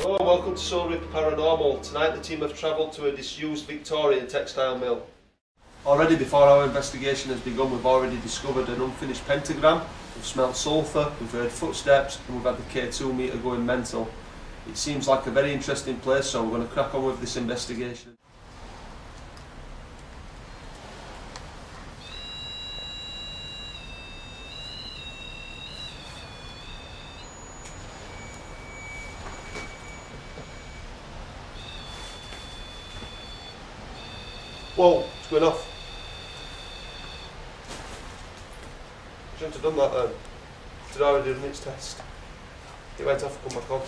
Hello and welcome to Soul Reaper Paranormal. Tonight the team have travelled to a disused Victorian Textile Mill. Already before our investigation has begun, we've already discovered an unfinished pentagram, we've smelt sulphur, we've heard footsteps and we've had the K2 meter going mental. It seems like a very interesting place, so we're going to crack on with this investigation. Whoa, it's going off. Shouldn't have done that then. It's already done its test. It went off and come back on.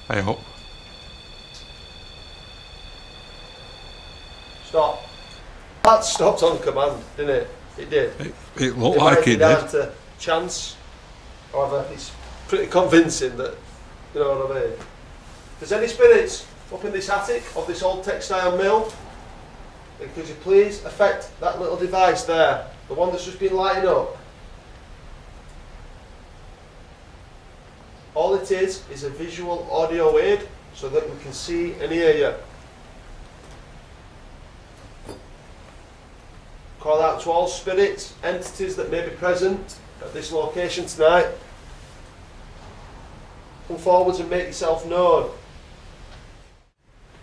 I hope. Stop. That stopped on command, didn't it? It did. It looked like it did. Down to chance. However, it's pretty convincing that, you know what I mean. If there's any spirits up in this attic of this old textile mill, then could you please affect that little device there, the one that's just been lighting up. All it is a visual audio aid so that we can see and hear you. Call out to all spirits, entities that may be present at this location tonight. Come forwards and make yourself known.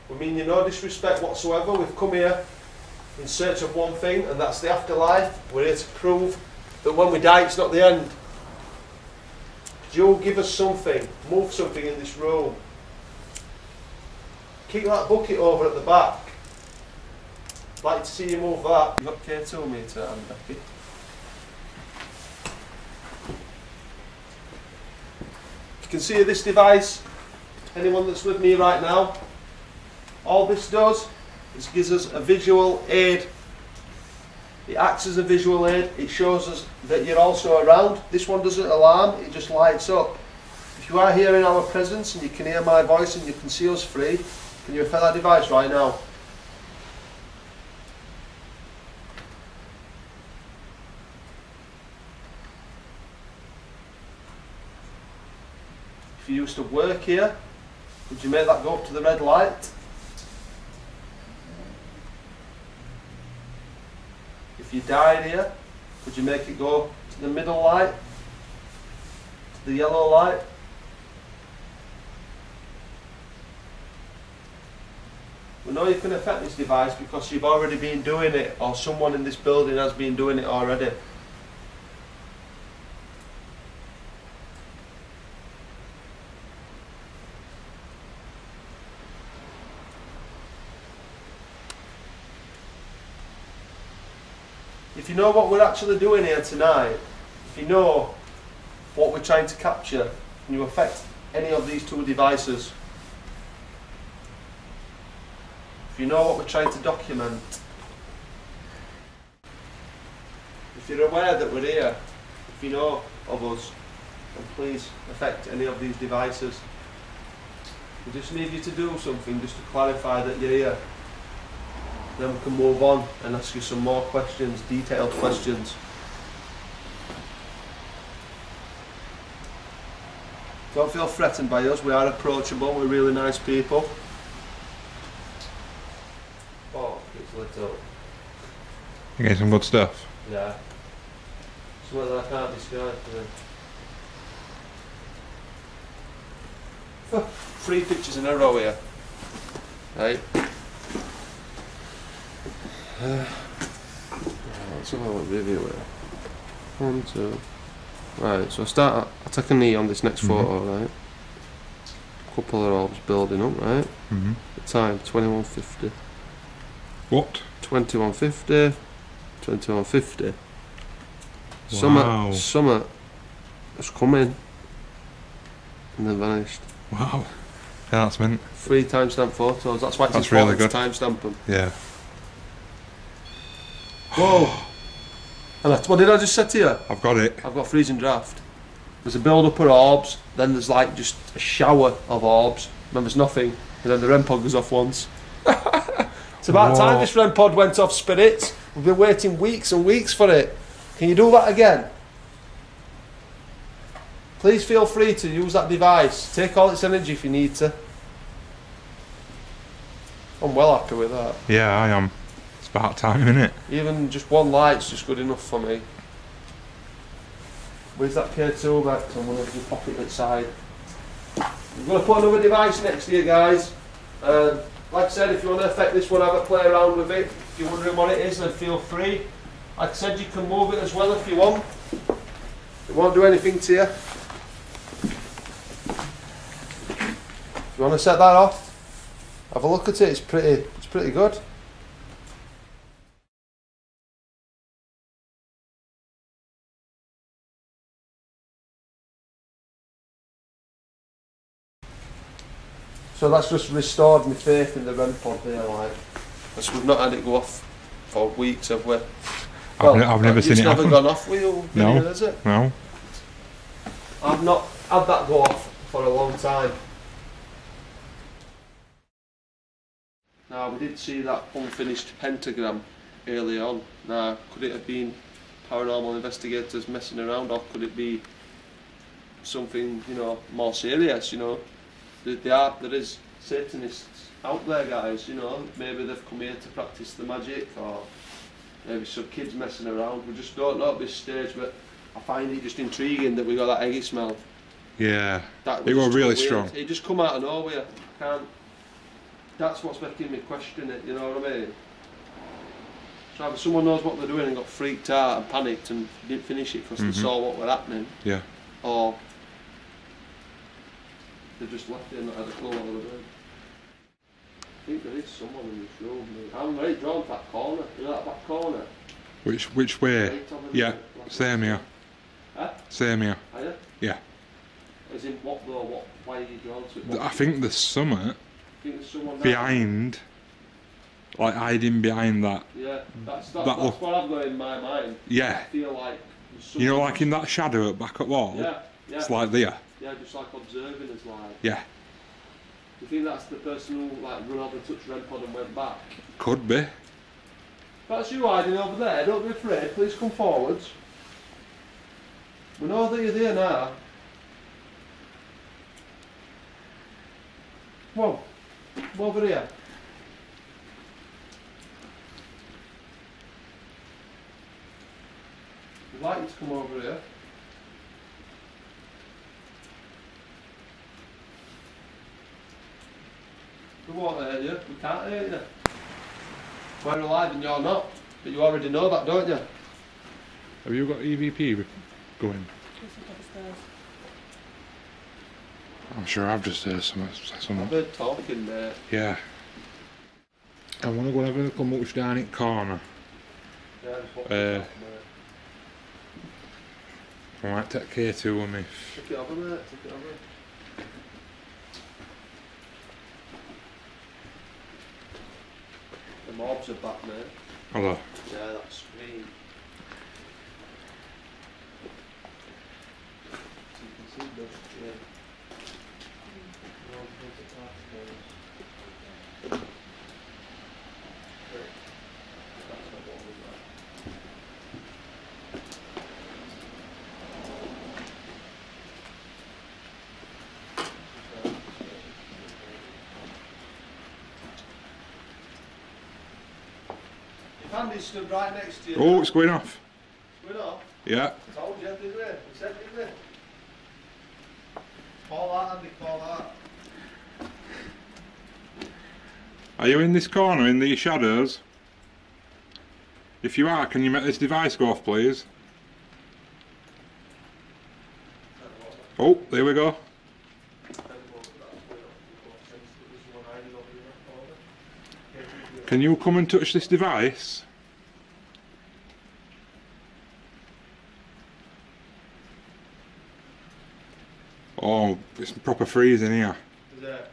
We mean you no disrespect whatsoever. We've come here in search of one thing, and that's the afterlife. We're here to prove that when we die it's not the end. Could you give us something, move something in this room? Keep that bucket over at the back. I'd like to see you move that. You've got K2 meter and Becky. You can see this device, anyone that's with me right now, all this does is gives us a visual aid. It acts as a visual aid, it shows us that you're also around. This one doesn't alarm, it just lights up. If you are here in our presence and you can hear my voice and you can see us free, can you affect that device right now? If you used to work here, would you make that go up to the red light? If you died here, would you make it go to the middle light? To the yellow light? We know you can affect this device because you've already been doing it, or someone in this building has been doing it already. If you know what we're actually doing here tonight, if you know what we're trying to capture, can you affect any of these two devices? If you know what we're trying to document, if you're aware that we're here, if you know of us, then please affect any of these devices. We just need you to do something just to clarify that you're here. Then we can move on and ask you some more questions, detailed questions. Don't feel threatened by us, we are approachable, we're really nice people. Oh, it's lit up. You get some good stuff. Yeah. Something that I can't describe to them. 3 pictures in a row here. Right. Let's have a look review it. 1, 2. Right, so I take a knee on this next photo, right? Couple of orbs building up, right? The time 21:50. What? 21:50. 21:50. Wow. Summer has come in and then vanished. Wow. Yeah, that's mint. 3 timestamp photos. That's why it's That's important really to timestamp them. Yeah. Whoa! And what did I just say to you? I've got it. I've got freezing draft. There's a build up of orbs, then there's like just a shower of orbs, then there's nothing, and then the REM pod goes off once. It's about time this REM pod went off, spirits. We've been waiting weeks and weeks for it. Can you do that again? please feel free to use that device. Take all its energy if you need to. I'm well happy with that. Yeah, I am. It's about time, isn't it? Even just one light's just good enough for me. Where's that K2 back? I'm going to pop it inside. I'm going to put another device next to you guys. Like I said, if you want to affect this one, have a play around with it. If you're wondering what it is, then feel free. Like I said, you can move it as well if you want. It won't do anything to you. If you want to set that off, have a look at it. It's pretty good. So that's just restored my faith in the REM pod there, like. Because we've not had it go off for weeks, have we? Well, I've never seen it happen. It's never gone off with you, no, has it? No. I've not had that go off for a long time. Now, we did see that unfinished pentagram early on. Now, could it have been paranormal investigators messing around, or could it be something, you know, more serious, you know? There is Satanists out there, guys, you know. Maybe they've come here to practice the magic, or maybe some kids messing around. We just don't know at this stage, but I find it just intriguing that we got that eggy smell. Yeah, That it was really weird. strong. It just come out of nowhere. That's what's making me question it, you know what I mean? So either someone knows what they're doing and got freaked out and panicked and didn't finish it because they saw what was happening. Yeah. Or they just left it and not had a clue what they were doing. I think there is someone in this room. I'm very drawn to that corner. You know that back corner? Which way? Right Yeah, same here. Huh? Same here. Are you? Yeah. As in what though? Why are you drawn to it? What, I think there's something think there's someone there? behind, like hiding behind that. Yeah, that's that what I've got in my mind. Yeah. I feel like there's You know, someone- like in that shadow at back at wall? Yeah, yeah. It's like there. Yeah, just like observing us, like. Yeah. You think that's the person who like run over, touched REM pod and went back? Could be. If that's you hiding over there, don't be afraid, please come forwards. We know that you're there now. Come on, come over here. We'd like you to come over here. We won't hurt you, we can't hurt you. We're alive and you're not, but you already know that, don't you? Have you got EVP going? I'm sure I've just heard some. I've heard talking there. Yeah. I want to go and have a look on what's down in the corner. Yeah, just walk I might take K2 with me. Take it over, mate, take it over. The mobs are back, mate. Hello. Yeah, that's scream. So you can see the Andy stood right next to you. Oh, it's going off. It's going off? Yeah. I told you, didn't we? We said, didn't we? Call out, Andy, call out. Are you in this corner, in these shadows? If you are, can you make this device go off, please? Oh, there we go. Can you come and touch this device? Oh, it's proper freezing here. Is it?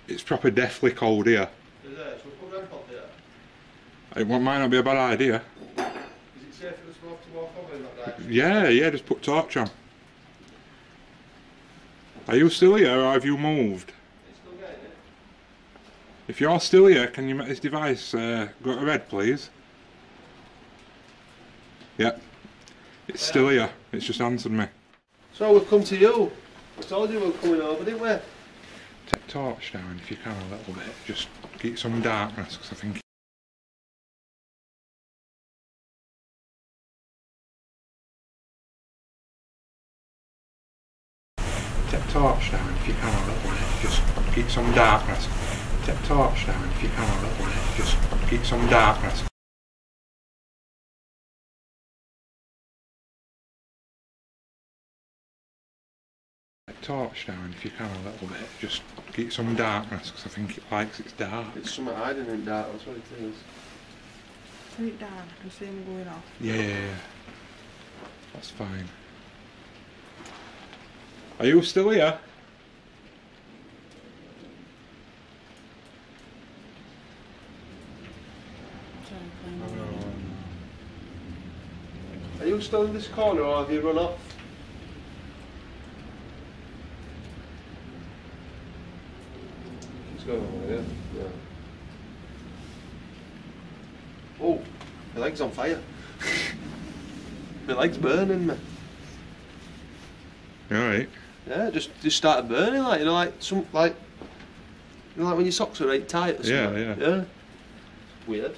It's proper deathly cold here. Is it? So we put REM pod there. It might not be a bad idea. Is it safe for us both to walk over in that direction? Yeah, just put torch on. Are you still here or have you moved? It's still getting it. If you're still here, can you make this device go to red, please? Yep. It's still here. It's just answered me. So we've come to you. We told you we were coming over, didn't we? Take torch down if you can a little bit. Just keep some darkness, because I think. Take torch down if you can a little bit. Just keep some darkness. Take torch down if you can a little bit. Just keep some darkness. Torch down if you can a little bit. Just keep some darkness, because I think it likes its dark. It's something hiding in dark, that's what it is. Turn it down, I can see them going off. Yeah. That's fine. Are you still here? Are you still in this corner or have you run off? Going on, yeah. Oh, my leg's on fire. My leg's burning, man. Alright. Yeah, just started burning, like like when your socks are right tight or something. Yeah. Weird.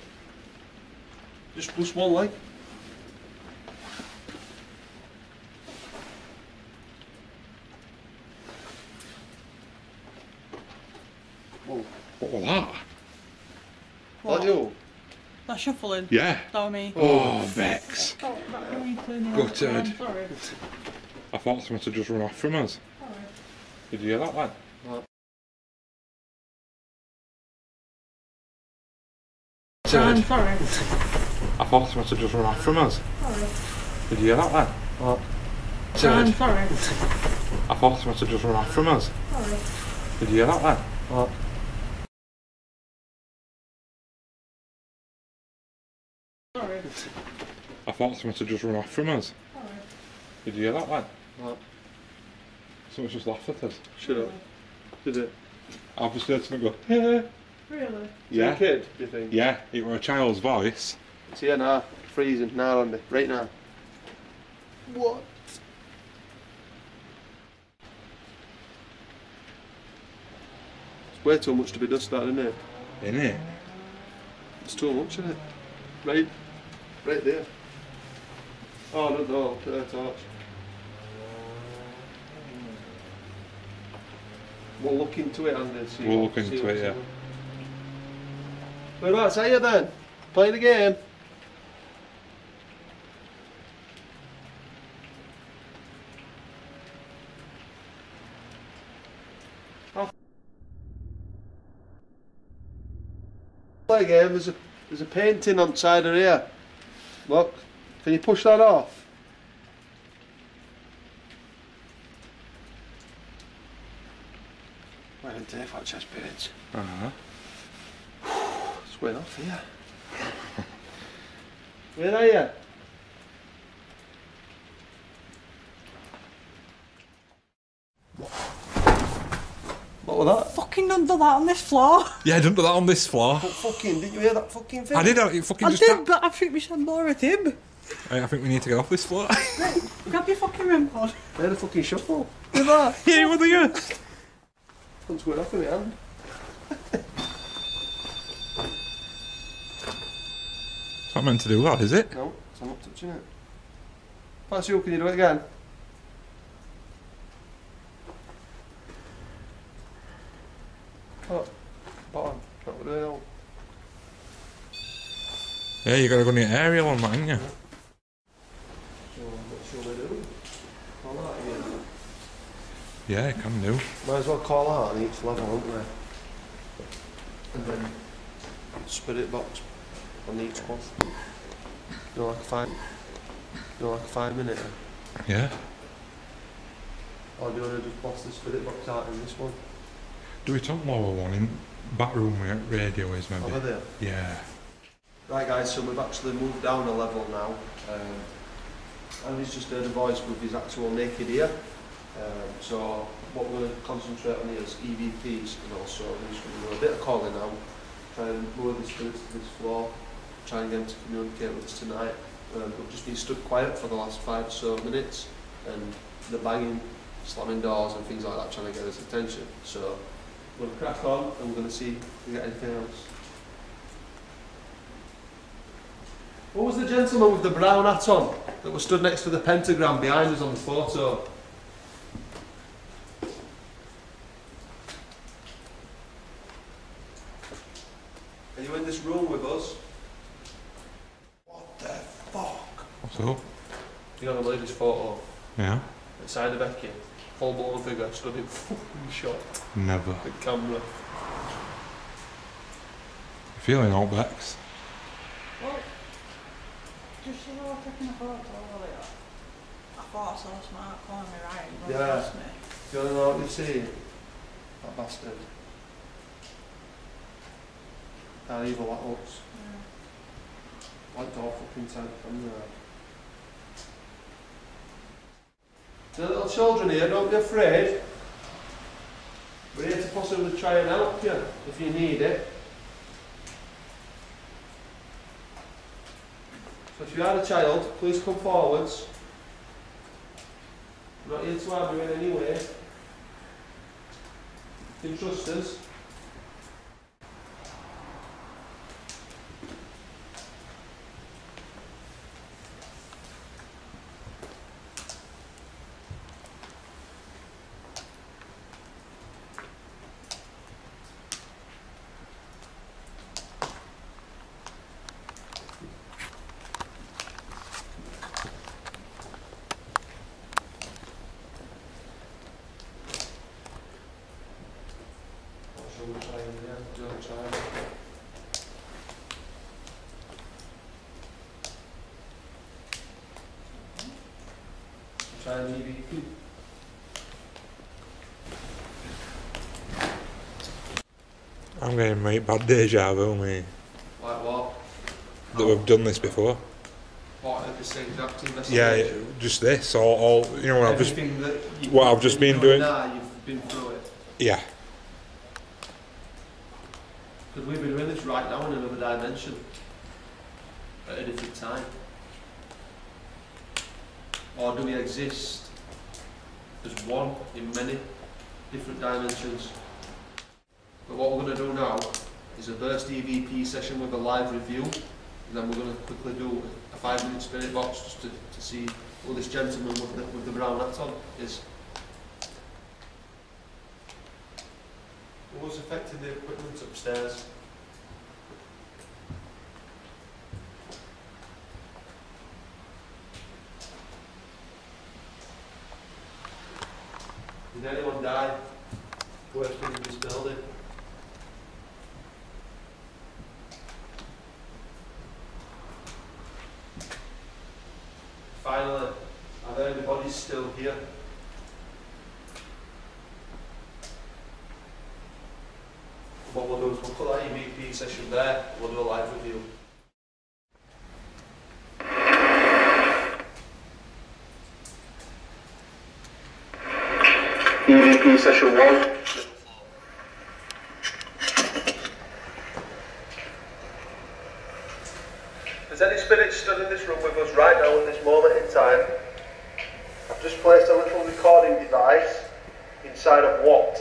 Just one leg. Whoa. What was that? What? That you? That shuffling? Yeah. That was me. Oh, Vex. Oh, that was me turning Gutted. off. Sorry. I thought someone had just run off from us. Sorry. Did you hear that, lad? What? I'm sorry. I thought someone had just run off from us. Sorry. Did you hear that, lad? What? I'm sorry. I thought someone had just run off from us. Sorry. Did you hear that, lad? What? Sorry. I thought someone had just run off from us. Sorry. Did you hear that, lad? What? Someone just laughed at us. Shut up. Did it? I've just heard something go, hey. Really? Yeah. Is it a kid, do you think? Yeah, it was a child's voice. It's here now. Freezing now, Andy. Right now. What? It's way too much to be dust that, isn't it? Innit? It's too much, isn't it? Right there. Oh, no, put a torch. We'll look into it, Andy. We'll look into it, yeah. Whereabouts are you then? Playing the game? Play a game. There's a painting on the side of here. Look, can you push that off? Why didn't take that chest page? It's way off here. Where are you? What was that? Fucking don't do that on this floor. Yeah, don't do that on this floor. What fucking, didn't you hear that fucking thing? I did, it fucking I just did, but I think we should more at him. I think we need to get off this floor. Right, grab your fucking REM pod. I heard a fucking shuffle. Look at that. Yeah, what are you? Something's going off in my hand. It's not meant to do that, is it? No, I'm not touching it. That's you, can you do it again? Oh, bottom. Not doing it all. Yeah, you gotta go near aerial on that, haven't you? So, what shall we do? Call that again. Yeah, you can do. Might as well call out on each level, haven't we? And then spirit box on each one. You know, like a 5 minute. Yeah. Or do you want to just blast the spirit box out in this one? Do we talk lower one in back room where radio is maybe? Over there? Yeah. Right guys, so we've actually moved down a level now. And he's just heard a voice with his actual naked ear. So what we're going to concentrate on here is EVPs, and also we're just going to do a bit of calling now. Try and lure the spirits to this floor. Try and get them to communicate with us tonight. We've just been stood quiet for the last 5 or so minutes, and the banging, slamming doors and things like that, trying to get his attention. So we'll crack on and we're going to see if we get anything else. What was the gentleman with the brown hat on that was stood next to the pentagram behind us on the photo? Are you in this room with us? What the fuck? What's up? You don't believe this photo? Yeah? Inside the Becky, full blown figure stood in fucking shot. Never. The camera. Feeling old Bex? Well, just as I was taking a photo earlier, I thought I saw a smart calling me right and Yeah. past me. Do you want to know what you see? That bastard. How evil that looks. Yeah. Like all fucking time camera. The little children here, don't be afraid. We're here to possibly try and help you if you need it. So if you are a child, please come forwards. We're not here to harm you in any way. You can trust us. Try an EVP. I'm getting right bad deja vu, mate. Like what? That we've done this before. What, at this exact Yeah, investigation? just this, all you know, I've just, Everything that you- what I've just been doing. Now, you've been through it. yeah. Because we've been doing this right now in another dimension. At a different time. Or do we exist as one in many different dimensions? But what we're going to do now is a burst EVP session with a live review, and then we're going to quickly do a 5-minute spirit box just to see who this gentleman with the brown hat on is. What was affecting the equipment upstairs? Did anyone die working in this building? Finally, are there any bodies still here? What we'll do is we'll put that EVP session there, we'll do a live review. EVP session 1. There's any spirits stood in this room with us right now at this moment in time. I've just placed a little recording device inside of what?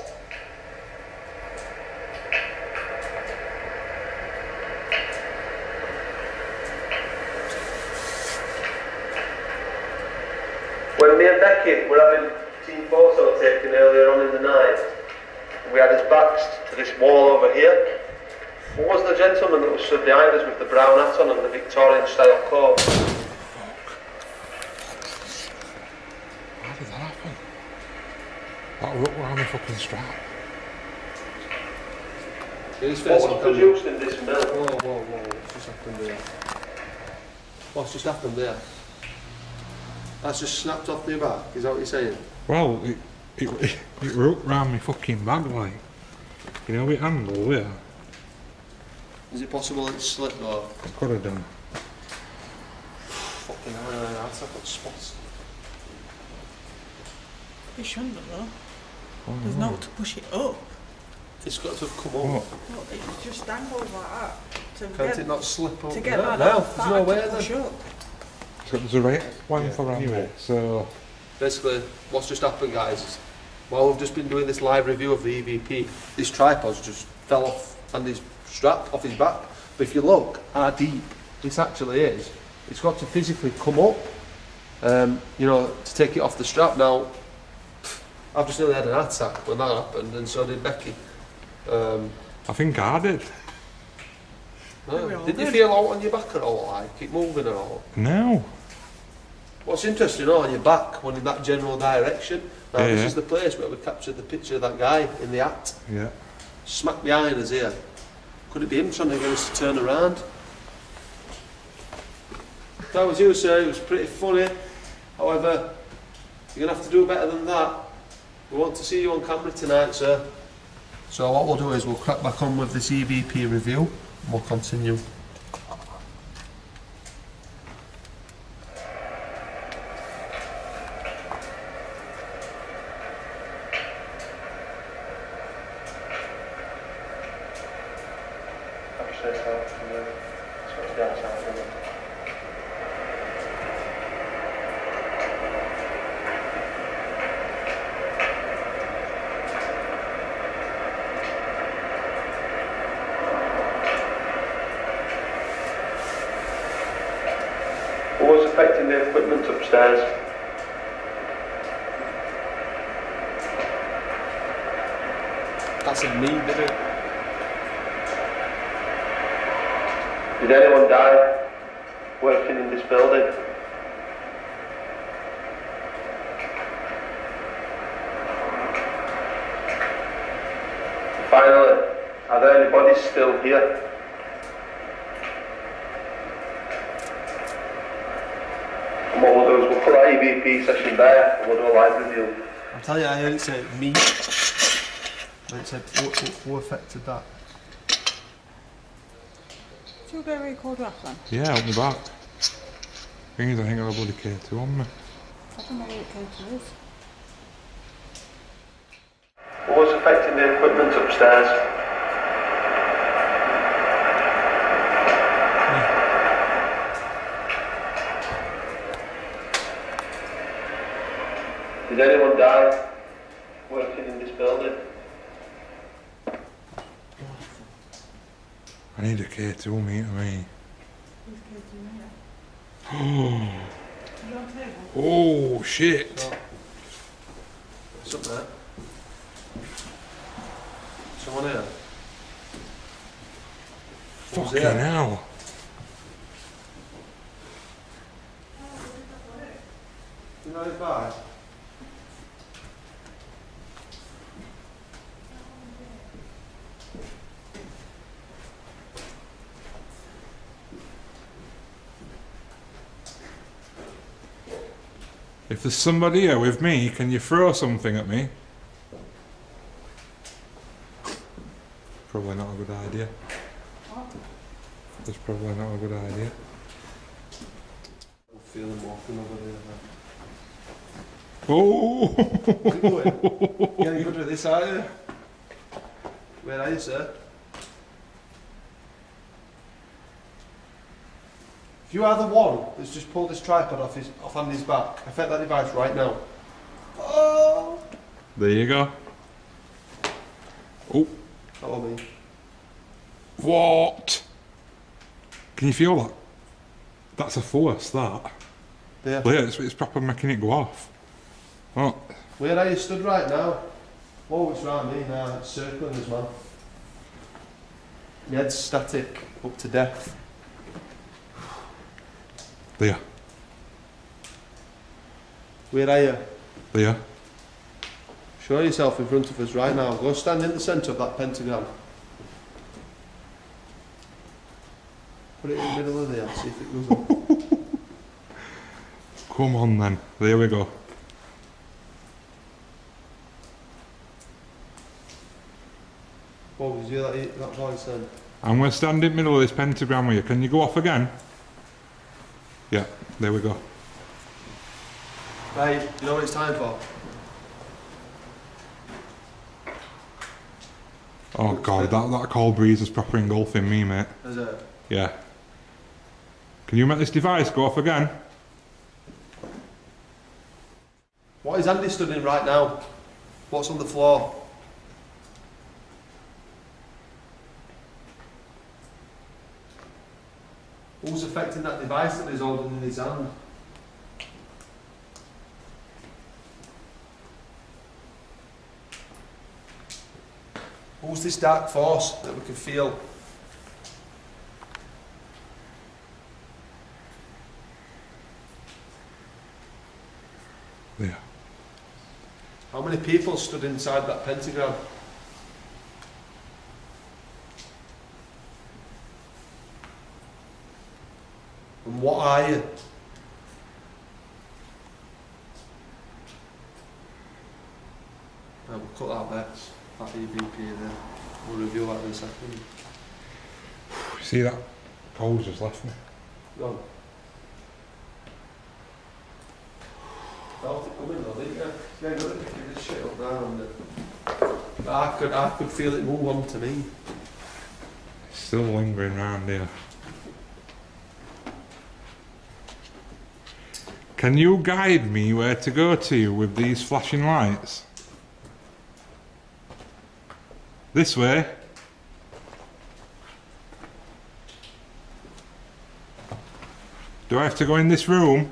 When me and Becky were having team photo taken earlier on in the night, and we had his backs to this wall over here, what was the gentleman that was stood behind us with the brown hat on and the Victorian style coat? How did that happen? That rope around the fucking strap. What was produced in this mill? Whoa, what's just happened there? What's just happened there? That's just snapped off the back, is that what you're saying? Well, it wrote round my fucking bag, like, you know, with handle, yeah. Is it possible it slipped though? It could have done. Fucking hell, I've got spots. It shouldn't have though. There's no to push it up. It's got to have come What? up. Look, it just dangles like that. Can't it not slip up? To get No, that no, off, there's no way to push then. up. So there's a right one Yeah, for anyway. anyway, so basically what's just happened, guys, is while we've just been doing this live review of the EVP, this tripod's just fell off Andy's strap off his back. But if you look how deep this actually is, it's got to physically come up, you know, to take it off the strap. Now, I've just nearly had an heart attack when that happened, and so did Becky. I think I did. Did you feel out on your back at all, like keep moving at all? No. What's interesting, on your back, one in that general direction. Now, this is the place where we captured the picture of that guy in the hat. Yeah. Smack behind us here. Could it be him trying to get us to turn around? If that was you, sir, it was pretty funny. However, you're going to have to do better than that. We want to see you on camera tonight, sir. So what we'll do is we'll crack back on with this EVP review and we'll continue. What was affecting the equipment upstairs? That's a me, did it? Did anyone die working in this building? Finally, are there any bodies still here? And what we'll do is we'll put our EVP session there and we'll do a live review. I'm telling you, I heard it say me. And it said, what affected that? Should we go record that then? Yeah, out the back. Thing is, I think I've got a bloody K2 on me. I don't know what K2 is. What was affecting the equipment upstairs? Did anyone die working in this building? I need a K2 meter, me. Who's K2 meter? Oh, shit. What's up there? Someone here? Fucking hell. You know it's bad? If there's somebody here with me, can you throw something at me? Probably not a good idea. That's probably not a good idea. I'm feeling walking over there. Oh! Where are you going? You're getting good with this, are you? Where are you, sir? If you are the one that's just pulled this tripod off Andy's back, affect that device right now. Oh! There you go. Oh. That was me. What? Can you feel that? That's a force, that. There. Yeah, it's proper making it go off. Oh. Where are you stood right now? Oh, it's round me now, it's circling as well. My head's static, up to depth. There. Where are you? There. Show yourself in front of us right now. Go stand in the centre of that pentagram. Put it in the middle of there, see if it goes up. Come on then. There we go. Oh, did you hear that voice then? I'm going to stand in the middle of this pentagram with you. Can you go off again? Yeah, there we go. Right, you know what it's time for? Oh god, that cold breeze is proper engulfing me, mate. Is it? Yeah. Can you make this device go off again? What is Andy studying right now? What's on the floor? Who's affecting that device that he's holding in his hand? Who's this dark force that we can feel? Yeah. How many people stood inside that pentagram? And what are you? Right, we'll cut that bit. That EVP there. We'll review that in a second. You see that? Cold just left me. Go on. Felt it coming though, didn't you? Yeah, you're going to pick this shit up now. But I could feel it move on to me. It's still lingering around here. Can you guide me where to go to with these flashing lights? This way. Do I have to go in this room?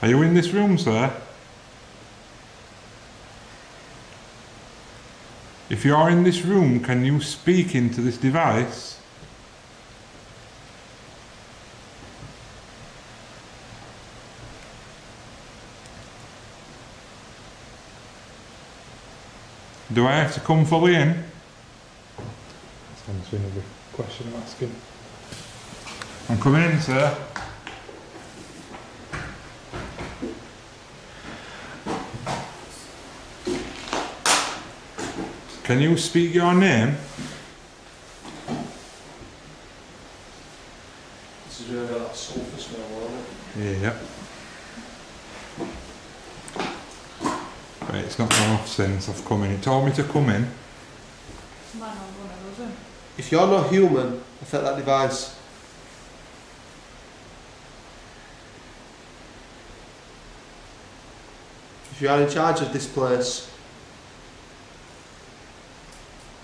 Are you in this room, sir? If you are in this room, can you speak into this device? Do I have to come fully in? That's answering every question I'm asking. I'm coming in, sir. Can you speak your name? This is really that sulphur smell, isn't it? Yeah. Right, it's not gone off since I've come in. It told me to come in. If you're not human, affect that device. If you are in charge of this place,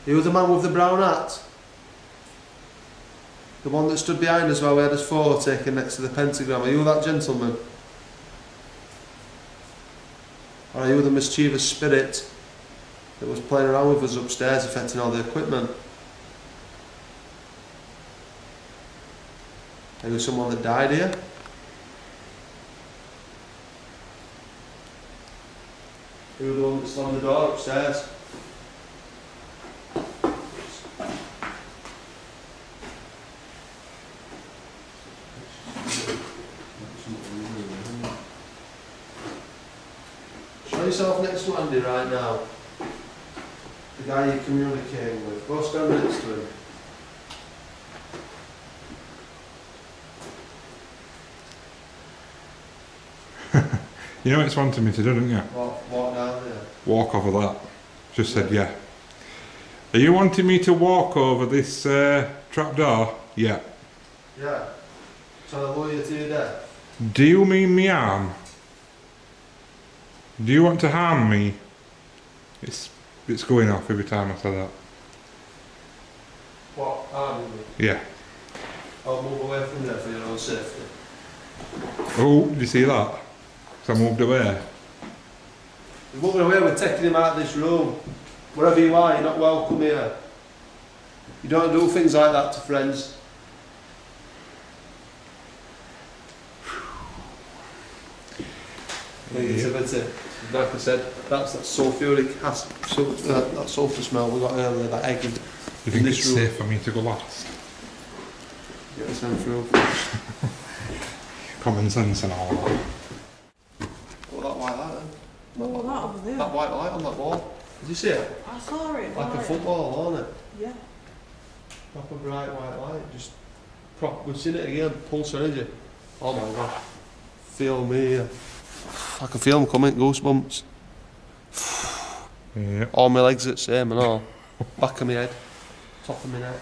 you were the man with the brown hat? The one that stood behind us while we had his photo taken next to the pentagram. Are you that gentleman? Or are you the mischievous spirit that was playing around with us upstairs, affecting all the equipment? Are you someone that died here? Are you the one that slammed the door upstairs? Show yourself next to Andy right now. The guy you're communicating with. Go stand next to him. You know what it's wanted me to do, don't you? Walk down there. Walk over that. Just said yeah. Are you wanting me to walk over this trapdoor? Yeah. Yeah. Trying to lure you to your death. Do you mean me arm? Do you want to harm me? It's going off every time I say that. What? Harming me? Yeah. I'll move away from there for your own safety. Oh, did you see that? So I moved away. We're moving away, we're taking him out of this room. Wherever you are, you're not welcome here. You don't do things like that to friends. Negativity. Like I said, that's that sulphuric acid, that sulphur smell we got earlier, that egg in Do you think this it's room. safe for me to go last? Get the same through. Common sense and all that. Oh, that white light then. Oh, that over there. That white light on that wall. Did you see it? I saw it. Like a football, wasn't it? Yeah. Proper bright white light. Just we've seen it again. Pulse energy. Oh my gosh. feel me. I can feel them coming, goosebumps. Yeah. All my legs are the same and all. Back of my head, top of my neck.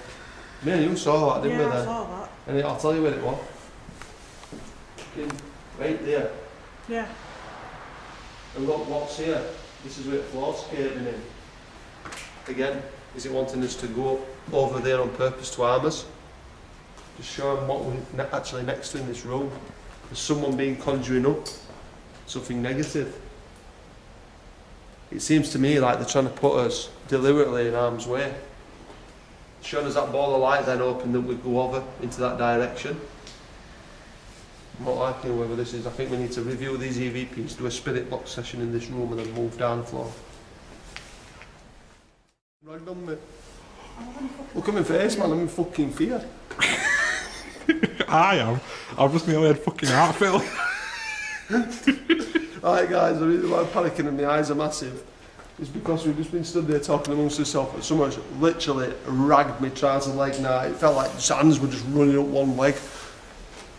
Me and you saw that, didn't we? Yeah, I Then? saw that. And I'll tell you where it was. Right there. Yeah. And look what's here. This is where the floor's caving in. Again, is it wanting us to go over there on purpose to harm us? Just show them what we're actually next to in this room. There's someone being conjuring up something negative. It seems to me like they're trying to put us deliberately in harm's way. Showing us that ball of light then open that we go over into that direction. I'm not liking whoever this is. I think we need to review these EVPs, do a spirit box session in this room and then move down the floor. Right on me. Look at my face, man, I'm in fucking fear. I am. I've just nearly had fucking heart failure. Alright guys, the reason why I'm panicking and my eyes are massive is because we've just been stood there talking amongst ourselves and someone's literally ragged my trouser leg now. It felt like his hands were just running up one leg.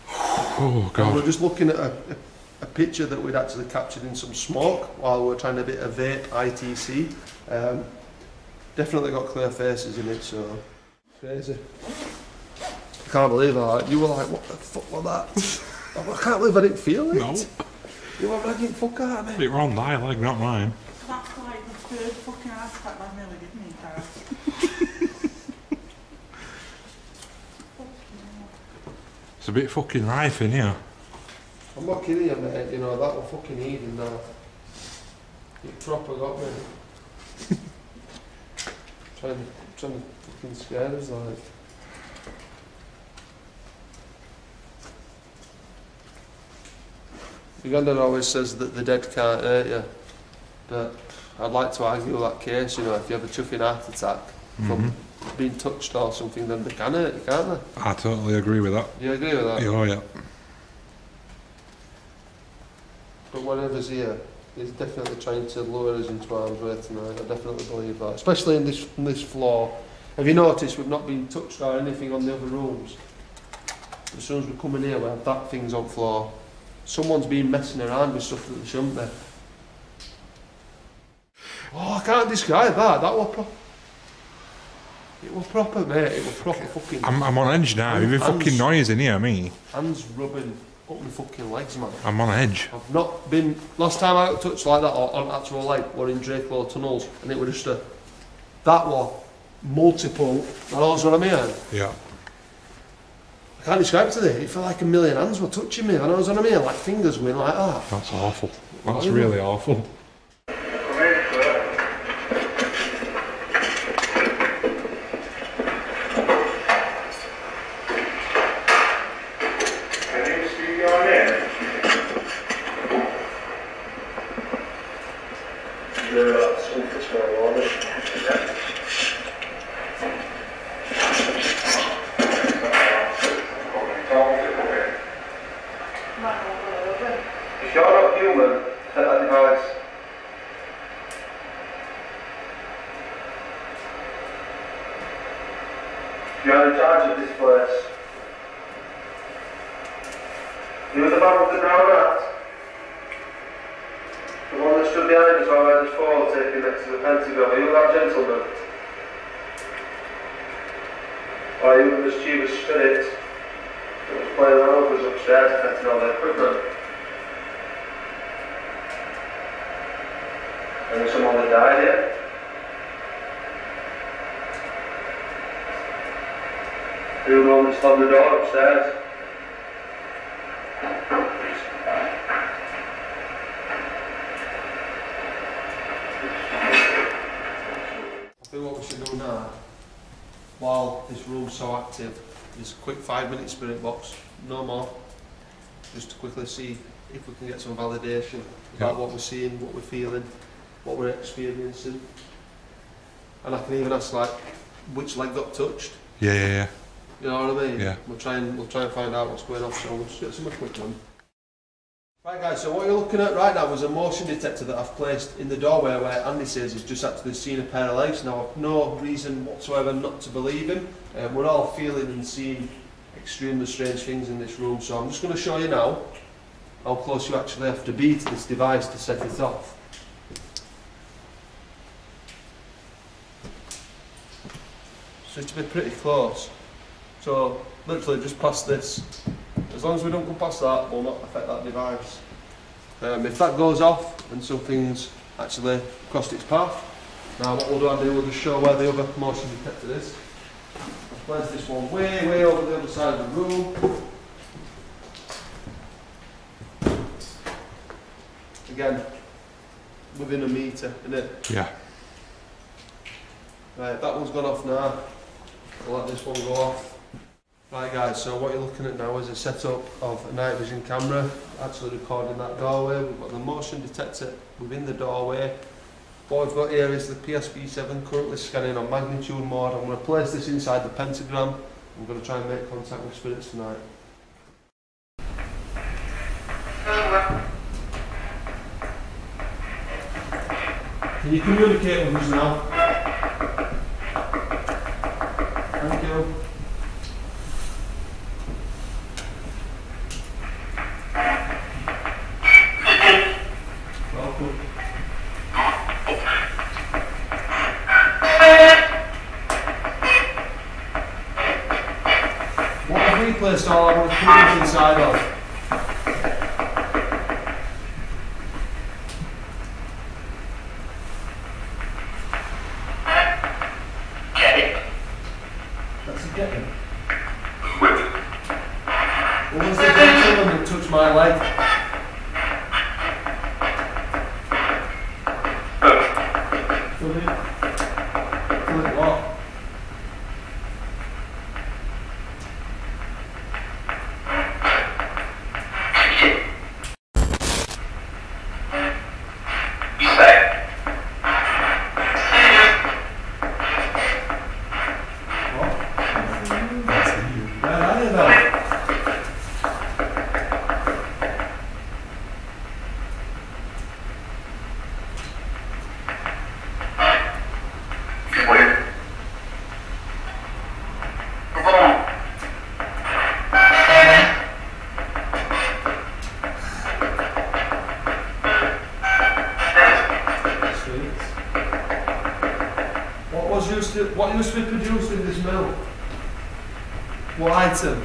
Oh god. And we're just looking at a picture that we'd actually captured in some smoke while we were trying to bit of vape ITC. Definitely got clear faces in it, so crazy. I can't believe that. You were like, what the fuck was that? I can't believe I didn't feel it. No. You were ragging fuck out of me. It were on thy leg, not mine. That's like the third fucking heart attack that nearly did me, Tara. It's a bit fucking rife in here. I'm not kidding you, mate. You know, that was fucking eating now. You proper got me. trying to fucking scare us, like. Uganda always says that the dead can't hurt you, but I'd like to argue that case, you know, if you have a chuffing heart attack from being touched or something, then they can hurt you, can't they? I totally agree with that. Do you agree with that? Oh yeah. But whatever's here is definitely trying to lure us into harm's way tonight. I definitely believe that, especially in this floor. Have you noticed we've not been touched or anything on the other rooms? As soon as we come in here, we have that things on floor. Someone's been messing around with stuff that they shouldn't be. Oh, I can't describe that. That was proper. It was proper, mate. It was proper fucking. I'm on edge now. You've been fucking noise in here, me. Hands rubbing up my fucking legs, man. I'm on edge. I've not been. Last time I got touched like that or on actual leg, were in Drakelow tunnels, and it was just a. That was multiple. That knows what I mean? Yeah. I can't describe it today. It felt like a million hands were touching me. I know what I mean? Like fingers going like that. That's awful. That's really awful. If you're not human, set that device. You're in charge of this place. You're the man with the brown hat. The one that stood behind us while I had this fall taken next to the pentagram. Are you that gentleman? Or are you the mischievous spirit that was playing around with us upstairs affecting all their equipment? And there's someone that died here? Who the one that slammed the door upstairs? I think what we should do now, while this room's so active, is a quick 5-minute spirit box, no more, just to quickly see if we can get some validation about what we're seeing, what we're feeling, what we're experiencing. And I can even ask like, which leg got touched? Yeah. You know what I mean? Yeah. We'll try and find out what's going on, so we'll just get some quick one. Right guys, so what you're looking at right now is a motion detector that I've placed in the doorway where Andy says he's just actually seen a pair of legs. Now I've no reason whatsoever not to believe him. We're all feeling and seeing extremely strange things in this room, so I'm just going to show you now. how close you actually have to be to this device to set it off. So it should be pretty close. So literally just past this. As long as we don't go past that, we'll not affect that device. If that goes off and something's actually crossed its path, now what we'll do, Andy, we'll just show where the other motion detector is. I'll place this one way over the other side of the room. Again, within a metre, innit? Yeah. Right, that one's gone off now. I'll let this one go off. Right guys, so what you're looking at now is a setup of a night vision camera actually recording that doorway. We've got the motion detector within the doorway. What we've got here is the PSP7 currently scanning on magnitude mode. I'm going to place this inside the pentagram. I'm going to try and make contact with spirits tonight. Can you communicate with us now? Thank you. Welcome. What have we placed all our computers inside of? What was the gentleman that touched my leg? Feel it what? What used to be produced in this mill? What item?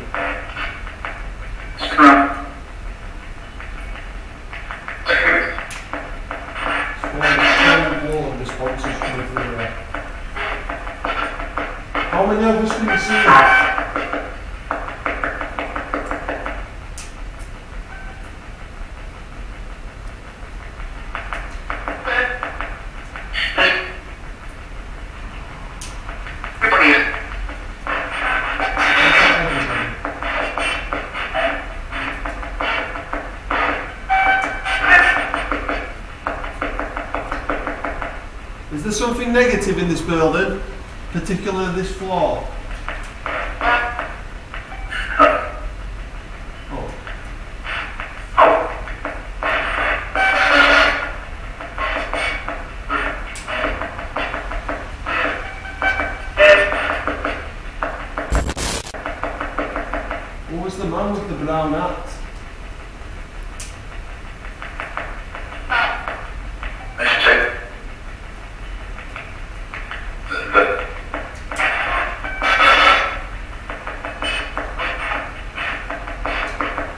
Wall responses coming through there. How many of us can you see? Is there something negative in this building, particularly this floor? Oh. What was the man with the brown hat?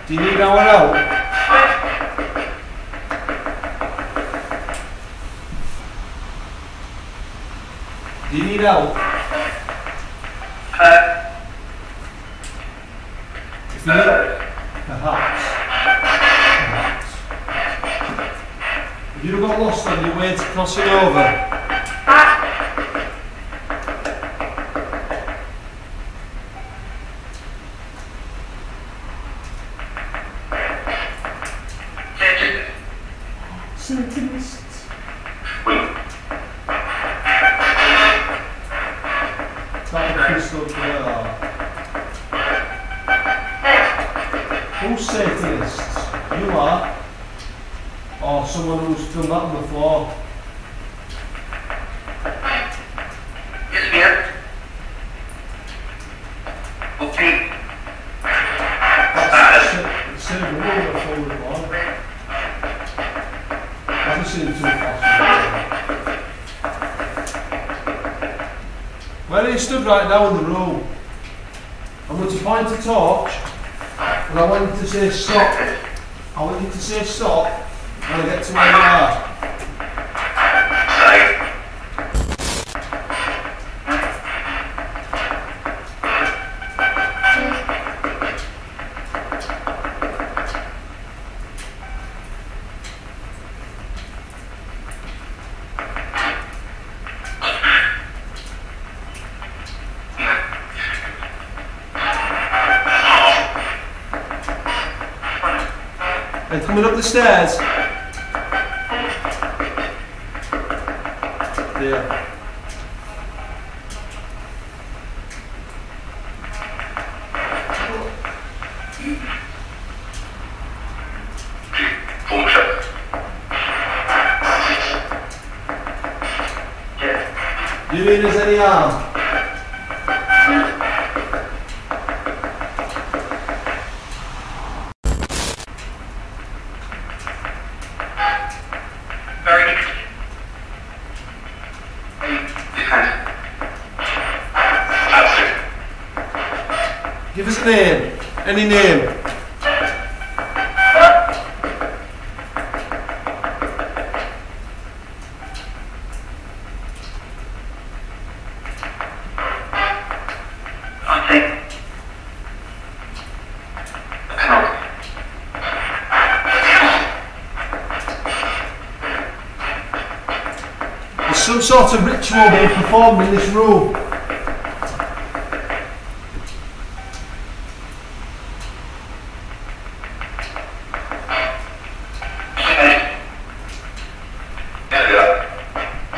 Do you need our help? Do you need help? If you need, perhaps. Have you got lost on your way to crossing over? Satanists. Type of crystal there. Who's Satanists? You are? Or someone who's done that before? Yes, dear. Okay. That's the same rule before we go on. Where are you stood right now in the room? I'm going to point a torch and I want you to say stop. I want you to say stop when I get to where you are. And coming up the stairs. There. Do you mean there's any harm? Give us a name. Any name. There's some sort of ritual being performed in this room.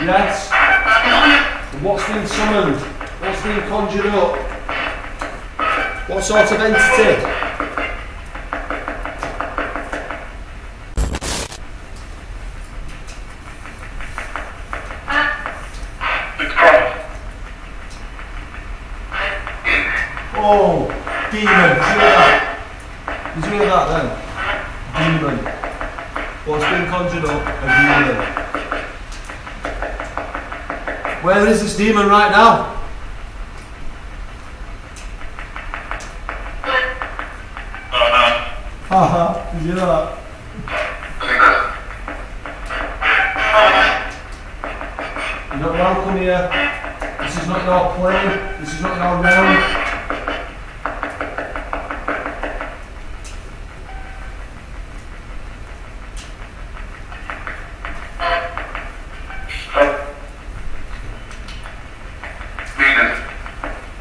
Yes. And what's been summoned? What's been conjured up? What sort of entity? Oh, demon. Did you hear that then? Demon. What's been conjured up? A demon. Where is this demon right now? Haha, did you know that? You're not welcome here. This is not your plane. This is not your realm.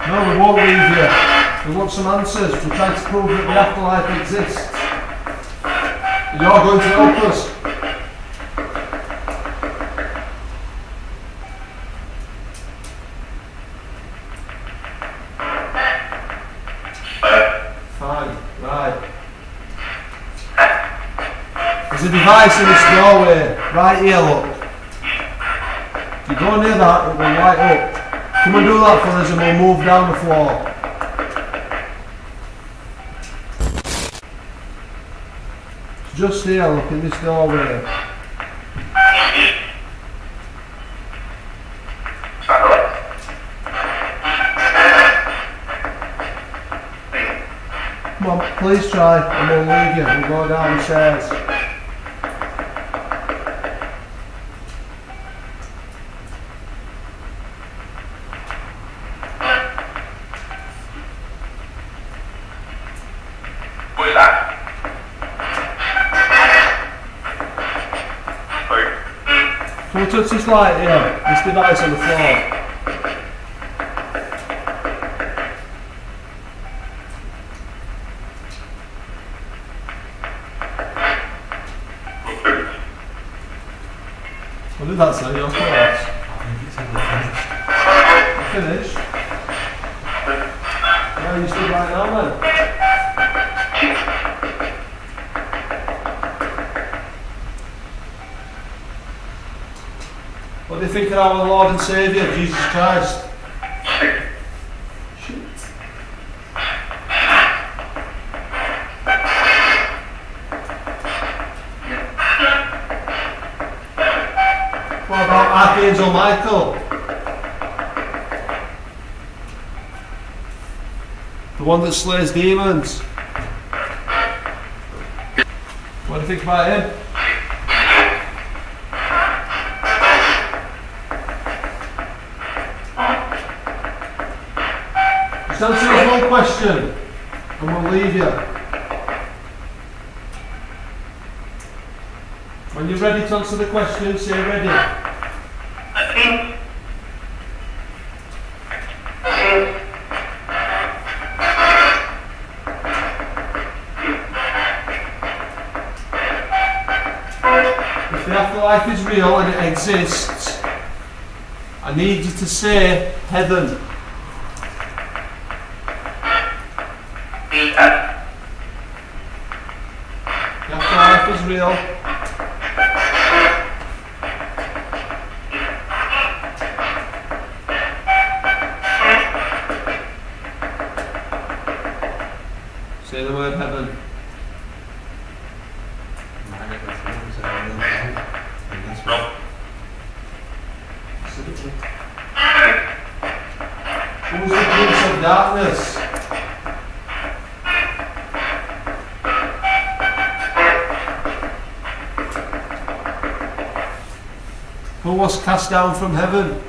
No, we won't leave you. We want some answers. We're trying to prove that the afterlife exists. You're going to help us. Fine, right. There's a device in this doorway, right here, look. If you go near that, it will light up. Come and do that for us and we'll move down the floor. Just here, look, in this doorway. Come on, please try and we'll leave you. We'll go downstairs. Can we touch this light here? This device on the floor. What did that say? Your thoughts? Finished? Where are you stood right now then? What do you think of our Lord and Saviour, Jesus Christ? Shit. What about Archangel Michael? The one that slays demons. What do you think about him? Just answer us one question and we'll leave you. When you're ready to answer the question, say ready. If the afterlife is real and it exists, I need you to say heaven. The afterlife is real. Say the word heaven. Who's the prince of darkness? Who was cast down from heaven?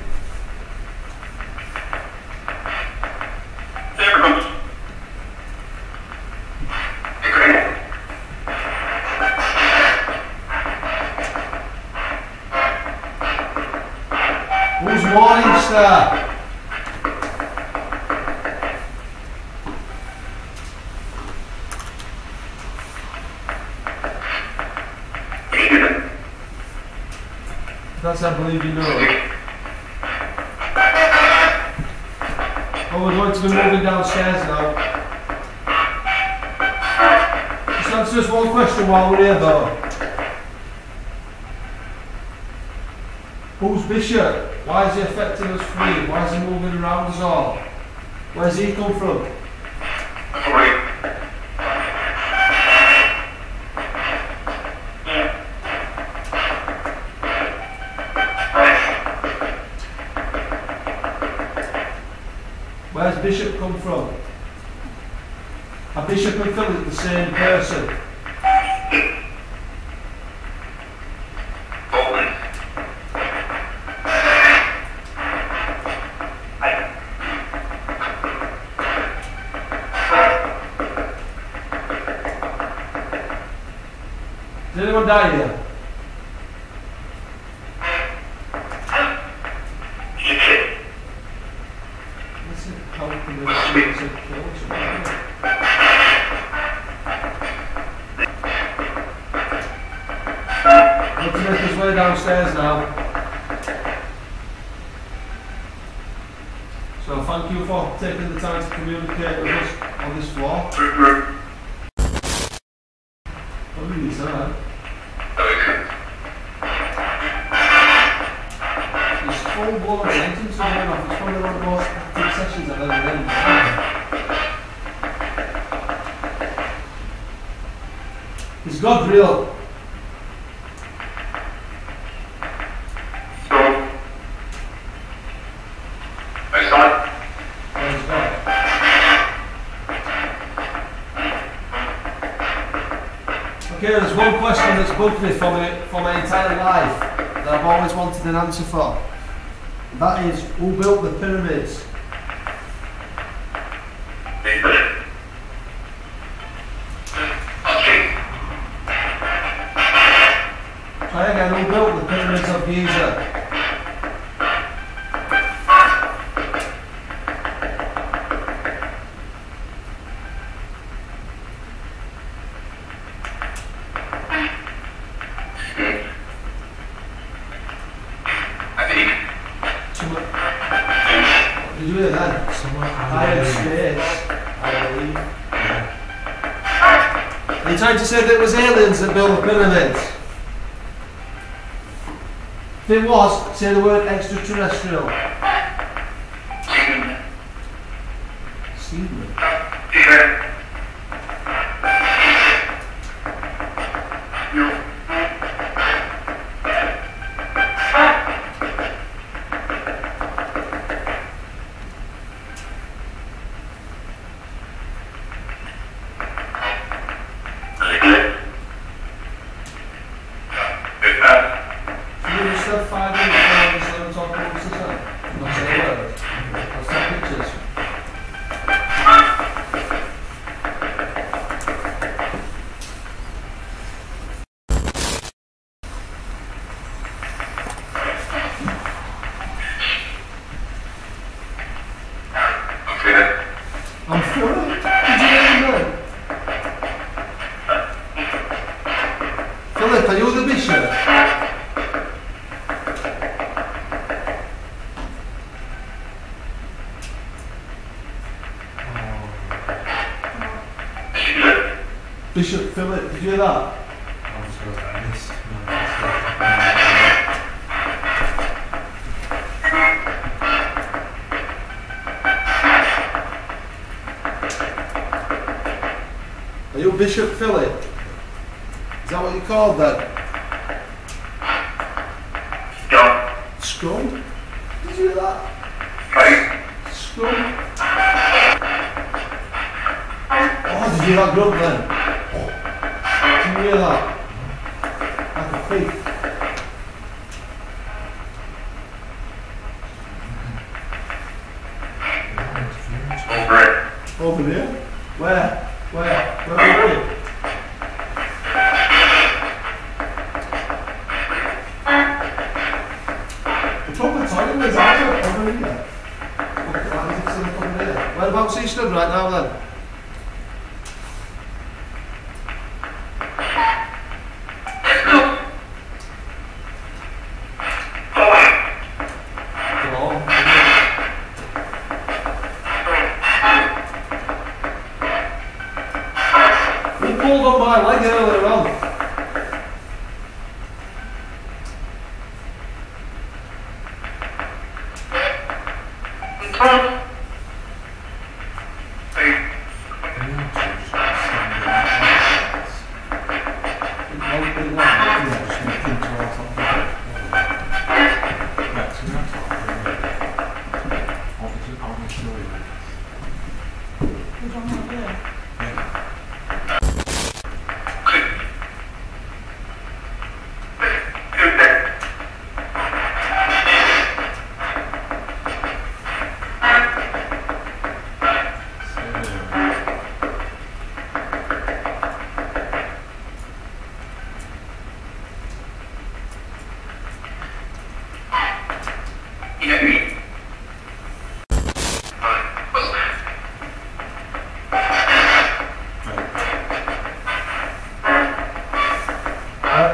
Who's morning star? That's I believe you know. Oh, we're going to be moving downstairs now. Just answer us one question while we're here though. Who's Bishop? Why is he affecting us free? Why is he moving around us all? Where's he come from? Where's Bishop come from? Are Bishop and Philip the same person? Did anyone die here? Let's make his way downstairs now. So thank you for taking the time to communicate with us on this floor. What are these, alright? There's full-blown sentences going off. It's one of the most active sessions I've ever been in. Is God real? Okay, there's one question that's bugged me for my entire life that I've always wanted an answer for. And that is, who built the pyramids? Try again, who built the pyramids of Giza? Did you hear that? Higher space, I believe. Are you trying to say that it was aliens that built the pyramids? If it was, say the word extraterrestrial. Semen. 5 minutes now, just let me talk about this and not say a word. Let's take pictures. I'm feeling it. Did you hear me? Philip, are you the bishop? Bishop Philip, did you hear that? I was going to miss. Are you Bishop Philip? Is that what you're called then? Scum? Did you hear that? Scum? Oh, did you hear that grunt then? Did you hear that? Like a pig. Over here? Where? Where are you going? The proper toilet is over here. Whereabouts are you stood right now then? Pulled on my leg earlier on.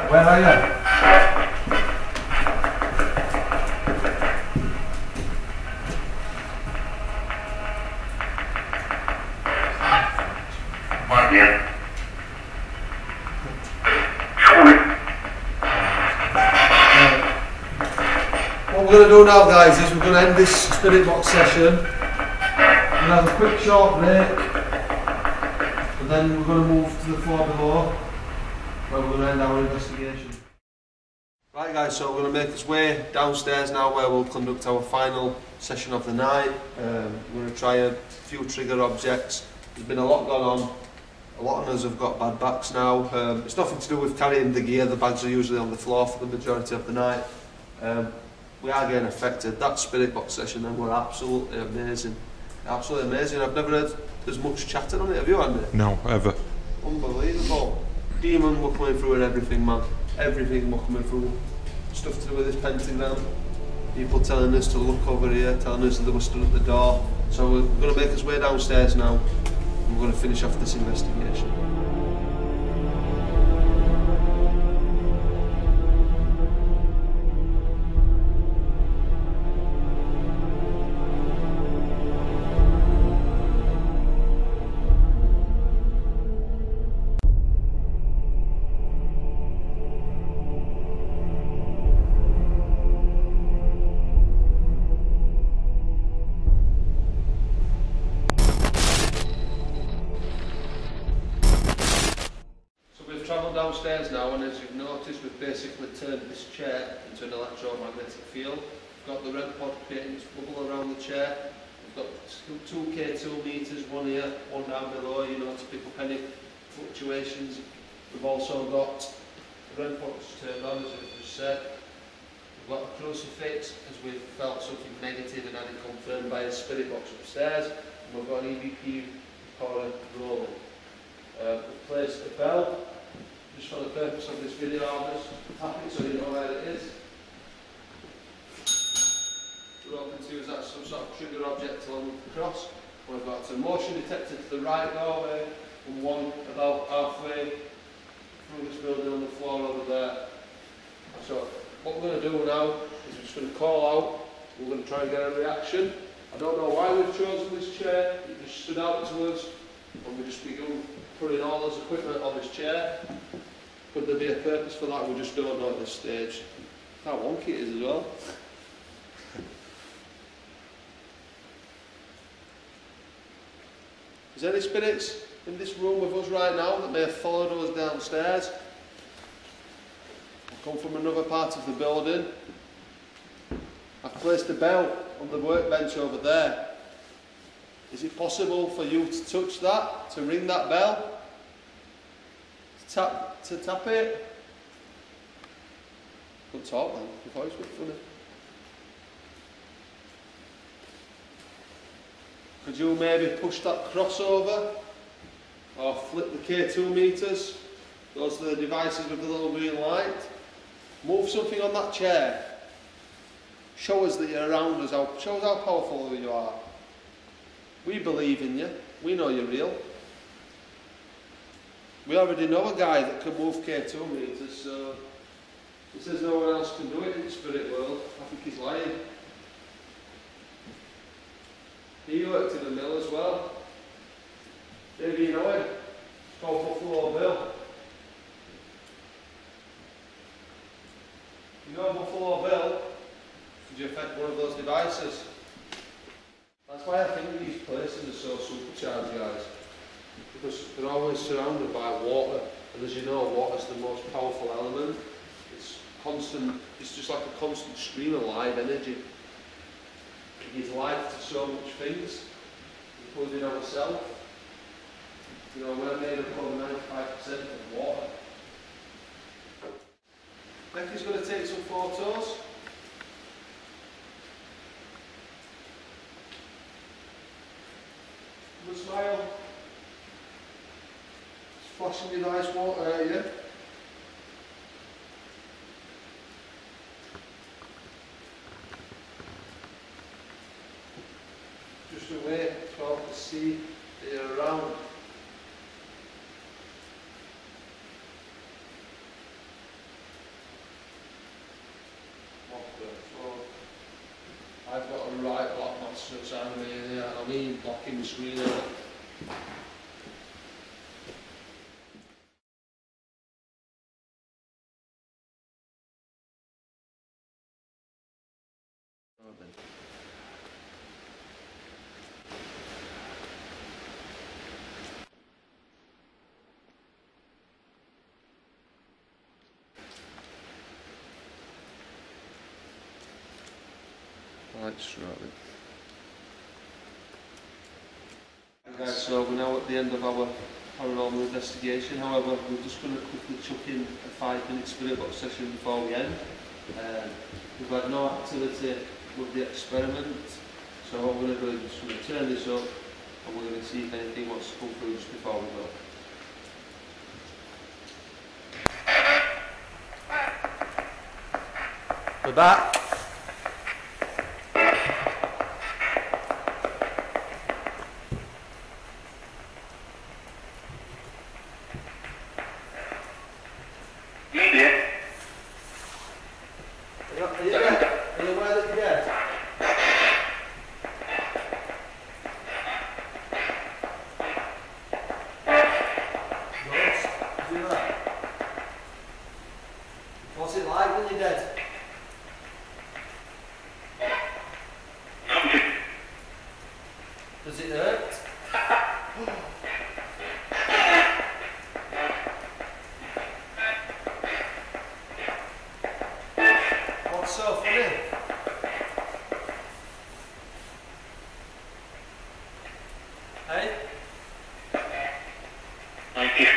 Where are you? What we're going to do now, guys, is we're going to end this spirit box session. We're going to have a quick short break, and then we're going to move to the floor below, where we're going to end our investigation. Right guys, so we're going to make our way downstairs now, where we'll conduct our final session of the night. We're going to try a few trigger objects. There's been a lot going on. A lot of us have got bad backs now. It's nothing to do with carrying the gear. The bags are usually on the floor for the majority of the night. We are getting affected. That spirit box session then were absolutely amazing. Absolutely amazing. I've never heard as much chatting on it. Have you, Andy? No, ever. Unbelievable. Demon were coming through and everything, man. Everything were coming through. Stuff to do with this pentagram. People telling us to look over here, telling us that they were stood at the door. So we're going to make our way downstairs now. And we're going to finish off this investigation. Downstairs now, and as you've noticed, we've basically turned this chair into an electromagnetic field. We've got the REM pod creating its bubble around the chair. We've got 2 K2 meters, one here, one down below, you know, to pick up any fluctuations. We've also got the REM pods turned on, as I've just said. We've got a crucifix as we felt something negative and had it confirmed by a spirit box upstairs. And we've got an EVP recorder rolling. We've placed a bell, just for the purpose of this video. I'll just tap it so you know where it is. We're hoping to use that as some sort of trigger object along with the cross. We've got a motion detector to the right doorway and one about halfway through this building on the floor over there. So what we're going to do now is we're just going to call out, we're going to try and get a reaction. I don't know why we've chosen this chair, it just stood out to us and we just begun putting all this equipment on this chair. Could there be a purpose for that? We just don't know at this stage. How wonky it is as well. Is there any spirits in this room with us right now that may have followed us downstairs? Or come from another part of the building? I've placed a bell on the workbench over there. Is it possible for you to touch that, to ring that bell? To tap it? Good talk then, your voice was funny. Could you maybe push that crossover or flip the K2 meters? Those are the devices with the little green light. Move something on that chair. Show us that you're around us, show us how powerful you are. We believe in you, we know you're real. We already know a guy that can move K2 meters, so he says no one else can do it in the spirit world. I think he's lying. He worked in the mill as well. Maybe you know him. It's called Buffalo Bill. You know Buffalo Bill? Did you affect one of those devices? That's why I think these places are so supercharged, guys. Because they're always surrounded by water. And as you know, water's the most powerful element. It's constant, it's just like a constant stream of live energy. It gives life to so much things, including ourselves. You know, we're made up over 95% of water. Becky's going to take some photos. Good smile. Just flashing your nice water at you. Just a way to help us see that you're around. I've got a right block master outside me in here, I mean blocking the screen out. Right, shortly. Guys, so we're now at the end of our paranormal investigation. However, we're just going to quickly chuck in a 5-minute spirit box session before we end. We've had no activity with the experiment, so what we're going to do is just going to turn this up and we're going to see if anything wants to come through just before we go. We're back. What's it like when you're dead? Does it hurt? What's so funny? Hey? Thank you.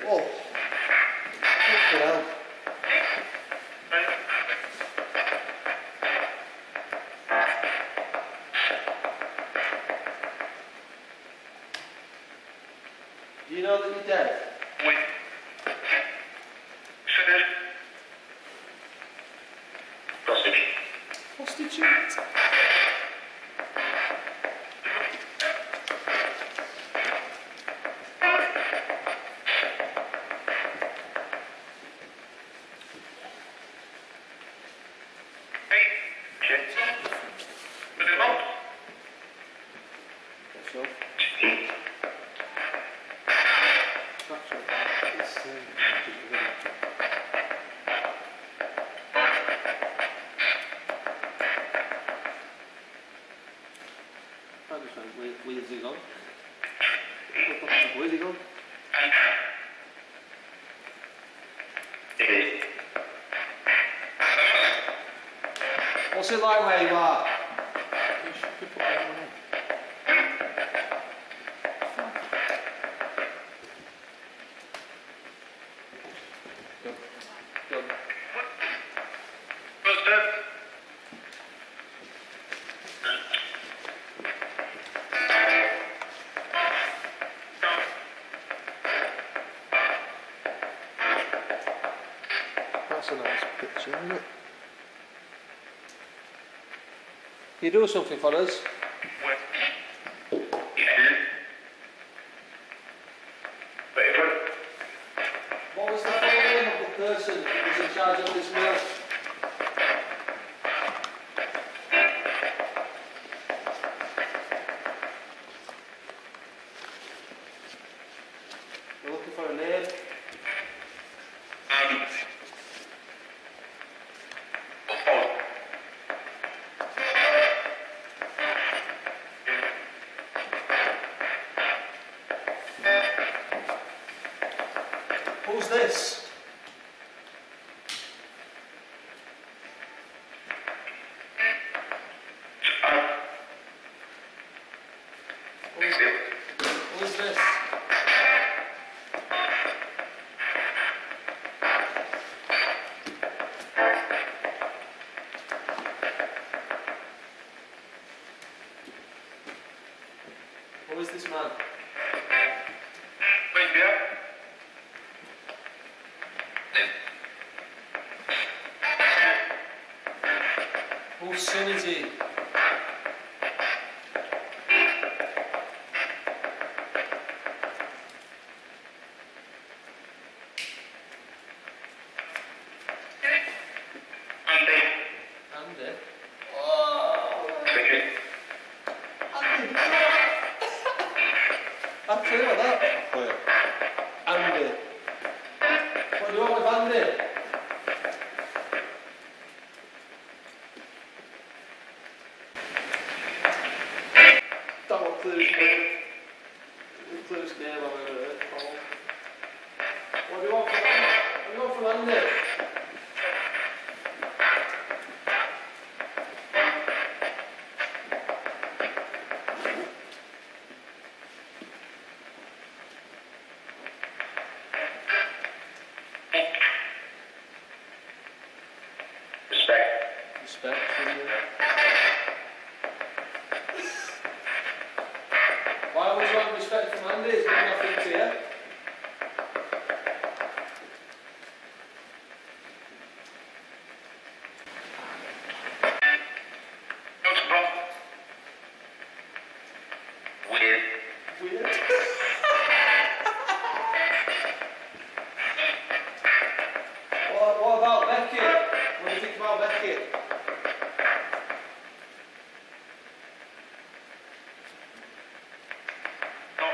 Oh, fucking hell. Do you know that you're dead? Wait. Finish. Prostitute. Prostitute? Hey. Shit. With the mouth. So, that's right. It's, where's he gone? Where's he gone? What's it like where you are? You should put that one in. Good. Good. What's that? That's a nice picture, isn't it? Can you do something for us? What? Yeah. Wait, what? What was the full name of the person who was in charge of this mill? We're looking for a name. Who's this? Who's this? Who is this man? Wait, yeah. Whose son is he? Andy. Oh! Andy. I'll tell you what that. Andy. What do you want with Andy? That was the clearest name I've ever heard, Paul. What do you want from Andy? What do you want from Andy? Respect. Respect from you. Why would you want respect from Andy? He's got nothing to you. What's the problem? Weird. Weird. What about Becky? What do you think about Becky? No.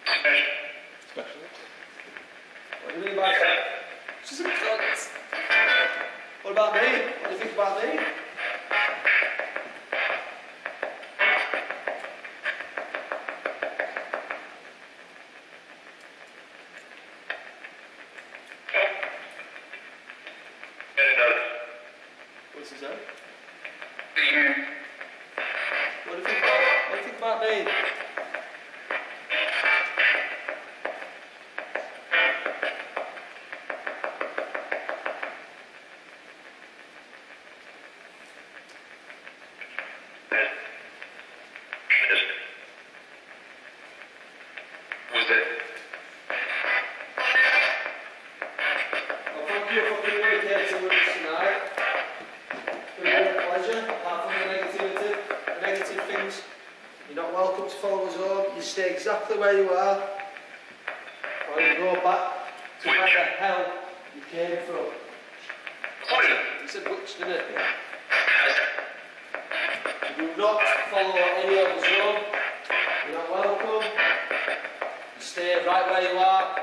Special. Special. What do you mean by that? She's a cunt. What about me? What do you think about me? Very nice. What's his name? You. What do you think about me? welcome to follow us home. You stay exactly where you are, or you go back to where the hell you came from. He said which, didn't it? Yeah. Do not follow any of us home. You're not welcome. You stay right where you are.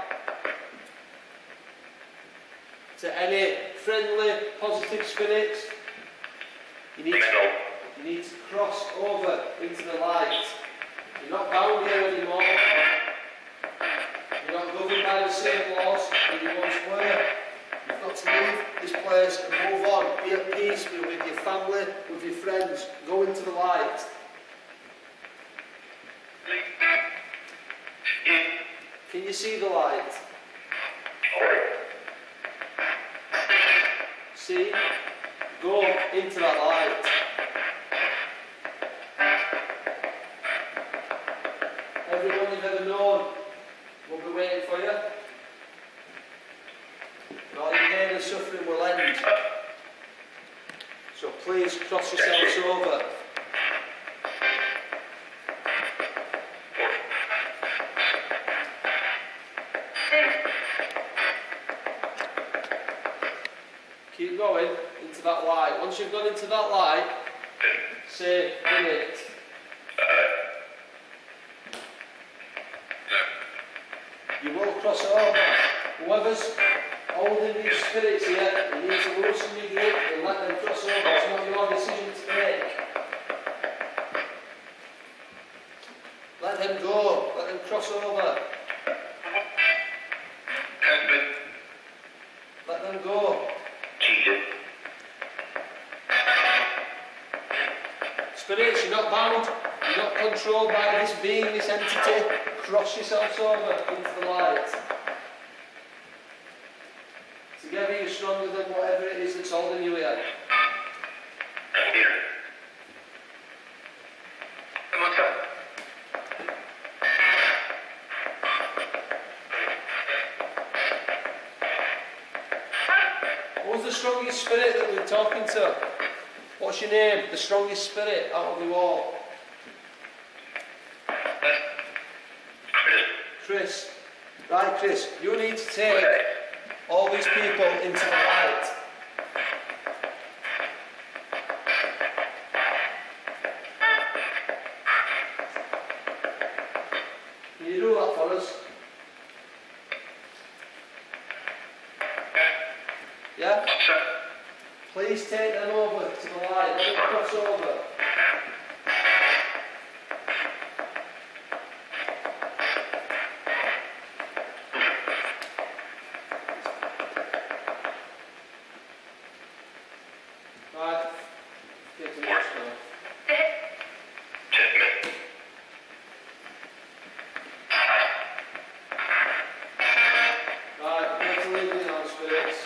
To any friendly, positive spirits, you need to cross over into the light. You're not bound here anymore. You're not governed by the same laws that you once were. You've got to leave this place and move on. Be at peace, be with your family, with your friends. Go into the light. Can you see the light? See? Go into that light. Everyone you've ever known will be waiting for you. And all your pain and suffering will end. So please cross yourselves over. Keep going into that light. Once you've gone into that light, say, in it. You will cross over. Whoever's holding these spirits here, you need to loosen your grip and let them cross over. It's not your decision to make. Let them go. Let them cross over. Let them go. Spirits, you're not bound, you're not controlled by this being, this entity. Cross yourselves over into the light. Together you're stronger than whatever it is that's holding you here. Who's the strongest spirit that we're talking to? What's your name? The strongest spirit out of you all? Chris. Right, Chris, you need to take all these people into the light. Can you do that for us? Yeah? Please take them over to the light. Let them cross over. Right. Get to watch now. Right, get to leave me now, spirits.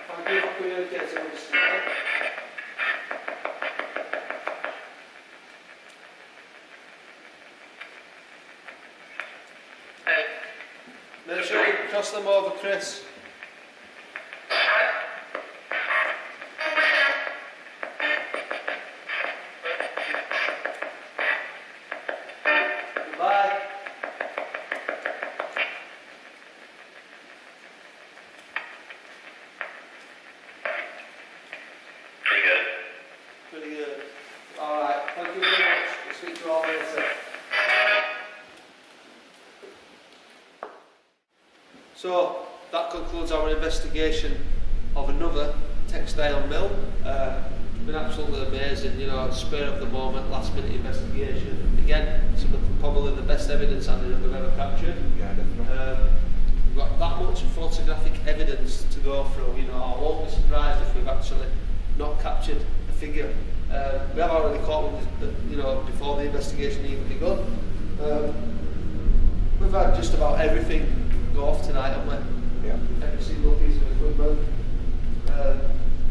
Thank you for communicating with us tonight. Make sure you cross them over, Chris. Goodbye. Pretty good. Alright, thank you very much. We'll speak to you all later. So, that concludes our investigation of another textile mill. It's been absolutely amazing, you know, spur of the moment, last minute investigation. Again, some of probably the best evidence that we've ever captured. Yeah, definitely. We've got that much photographic evidence to go through, you know. I won't be surprised if we've actually not captured a figure. We have already caught one, you know, before the investigation even begun. We've had just about everything go off tonight, haven't we? Yeah. Every single piece of equipment.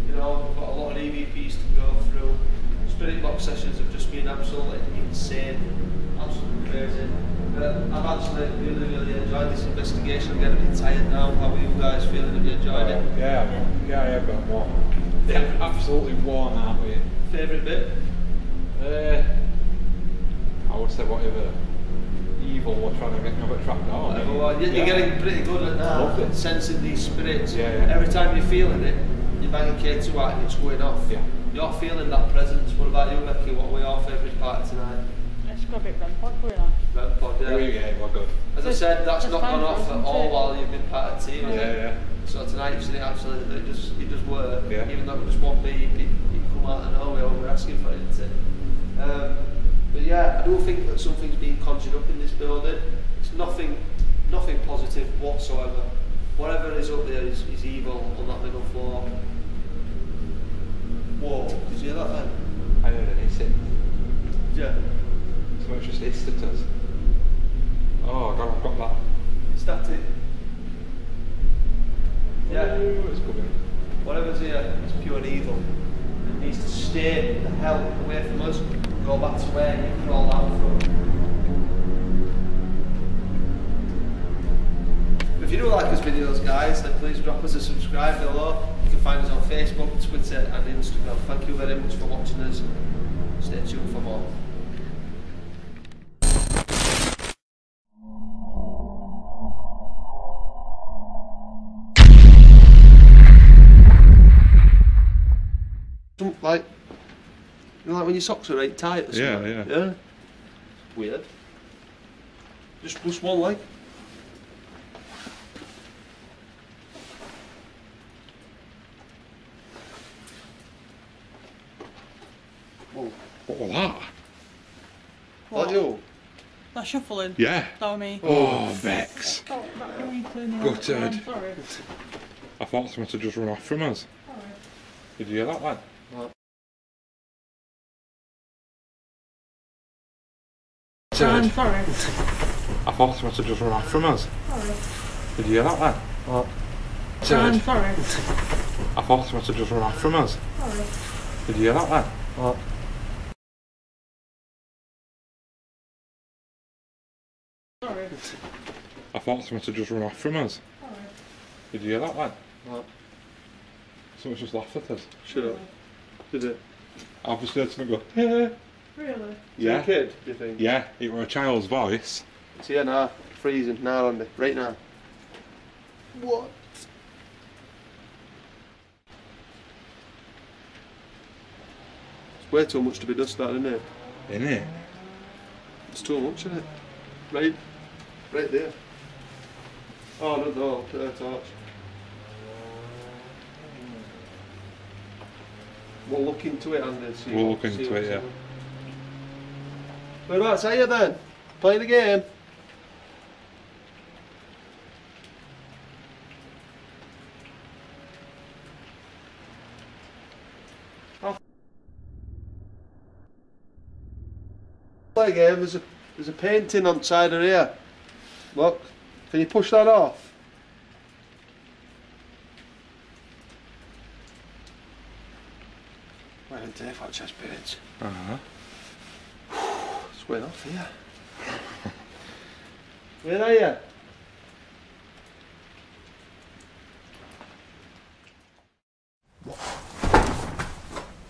You know, we've got a lot of EVPs to go through. Spirit box sessions have just been absolutely insane, absolutely crazy. I've actually really enjoyed this investigation. I'm getting a bit tired now. How are you guys feeling? Have you enjoyed it? Yeah, I have got one. Absolutely worn out with it. Favourite bit? I would say whatever evil was trying to get me up a trap door. Well, you're getting pretty good at Loved that, it. sensing these spirits. Yeah. Every time you're feeling it, you bang a K2 out and it's going off. Yeah. You're feeling that presence. What about you, Becky? What were your favourite part tonight? It's got a bit REM pod going on. REM pod, yeah. Yeah, well good. As I said, that's It's not fine gone off for us, at all isn't it? while you've been part of the team. has it? Yeah. So tonight you've seen it absolutely, it does work. Yeah. Even though it was one beep, it come out of nowhere when we're asking for it, isn't it? But yeah, I do think that something's being conjured up in this building. It's nothing positive whatsoever. Whatever is up there is evil on that middle floor. Whoa, did you hear that then? I heard an hissing. Yeah. Someone just hissed at us. Oh god, I've got that. Static. Yeah. Ooh, it's coming. Whatever's here is pure evil. It needs to stay the hell away from us. Go back to where you crawled out from. If you do like us videos, guys, then please drop us a subscribe below. You can find us on Facebook, Twitter and Instagram. Thank you very much for watching us. Stay tuned for more. Like, you know, like when your socks are right tight or something. Yeah. Weird. Just one leg. Whoa. What was that? What? You? That shuffling. Yeah. That was me. Oh, Vex. Oh, that was me turning Gutted. around, sorry. I thought someone had just run off from us. Sorry. Did you hear that, lad? I'm sorry. I thought someone had just run off from us. Sorry. Did you hear that, lad? What? I'm sorry. I thought someone had just run off from us. Sorry. Did you hear that, lad? What? Sorry. I thought someone had just run off from us. Sorry. Did you hear that, lad? What? Someone just laughed at us. Shut up. Did it? I've just heard someone go, hey. Really? Yeah. Is it a kid, do you think? Yeah, it were a child's voice. It's here now. Freezing now, Andy. Right now. What? It's way too much to be dust that, isn't it? Innit? It's too much, isn't it? Right there. Oh, no, put a torch. We'll look into it, Andy. We'll look into it, yeah. Whereabouts are you then? Playing the game? Play a game. There's a painting on the side of here. Look, can you push that off? Why didn't they watch our spirits? It's going off here. Where are you?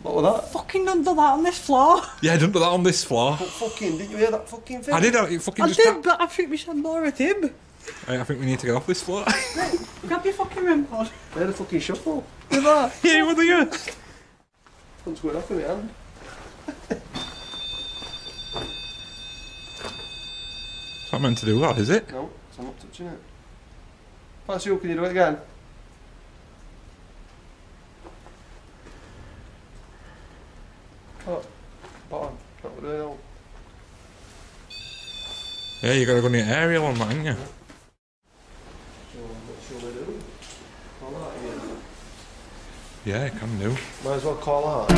What was that? Fucking don't do that on this floor. Yeah, don't do that on this floor. What fucking, didn't you hear that fucking thing? I did, it fucking I just did, but I think we said more at him. I think we need to get off this floor. Grab your fucking REM pod. They had a fucking shuffle. Look at that. Yeah, what are you? One's going off in my hand. It's not meant to do that, is it? No, so I'm not touching it. That's you, can you do it again? Oh, bottom. Not what I know. Yeah, you gotta go near aerial on that, haven't you? So what shall we do? Call that again. Yeah, it can do. Might as well call out.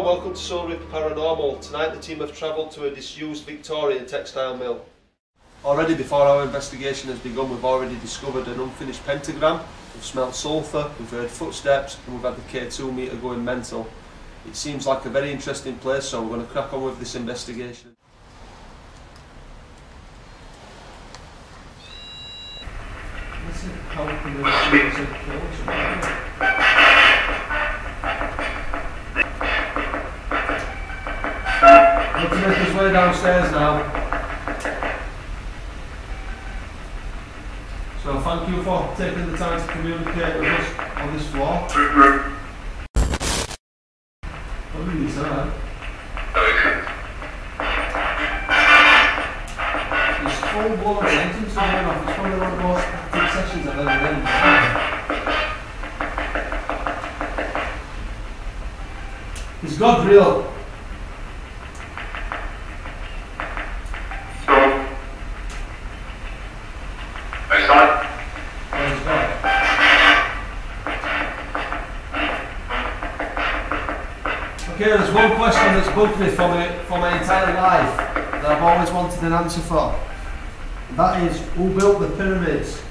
welcome to Soul Reaper Paranormal. Tonight the team have travelled to a disused Victorian Textile Mill. Already before our investigation has begun, we've already discovered an unfinished pentagram, we've smelt sulphur, we've heard footsteps, and we've had the K2 meter going mental. It seems like a very interesting place, so we're going to crack on with this investigation. Let's make his way downstairs now. So thank you for taking the time to communicate with us on this floor. What are you saying? It's full blown sentence going off. It's probably one of the most active sessions I've ever been in. Is God real? Okay, there's one question that's bugged me for my entire life that I've always wanted an answer for. And that is, who built the pyramids?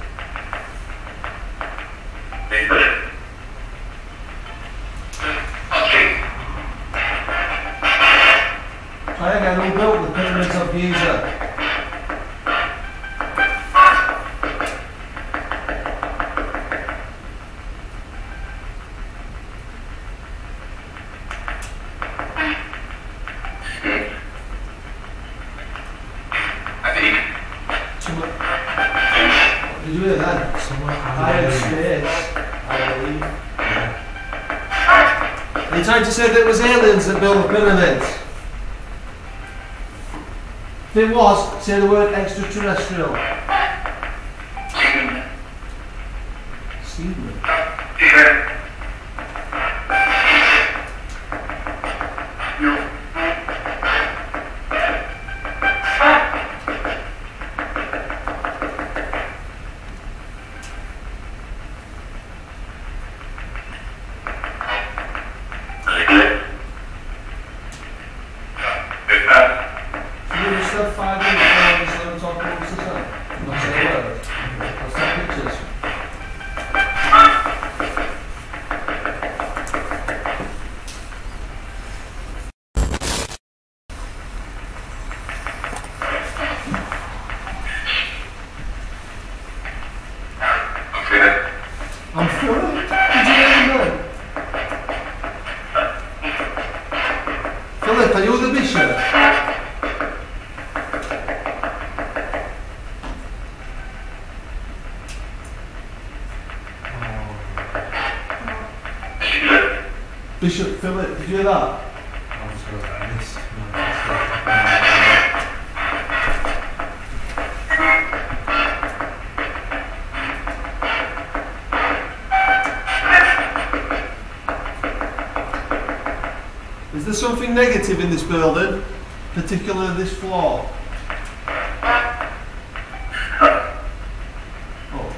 Try again, who built the pyramids of Giza? Did you hear that? Higher space, I believe. Are you trying to say that it was aliens that built the pyramids? If it was, say the word extraterrestrial. Steven. I'm Philip. Did you hear me? Philip, are you the bishop? Bishop Philip, did you hear that? I'm just going to end this. Is there something negative in this building, particularly this floor? Oh.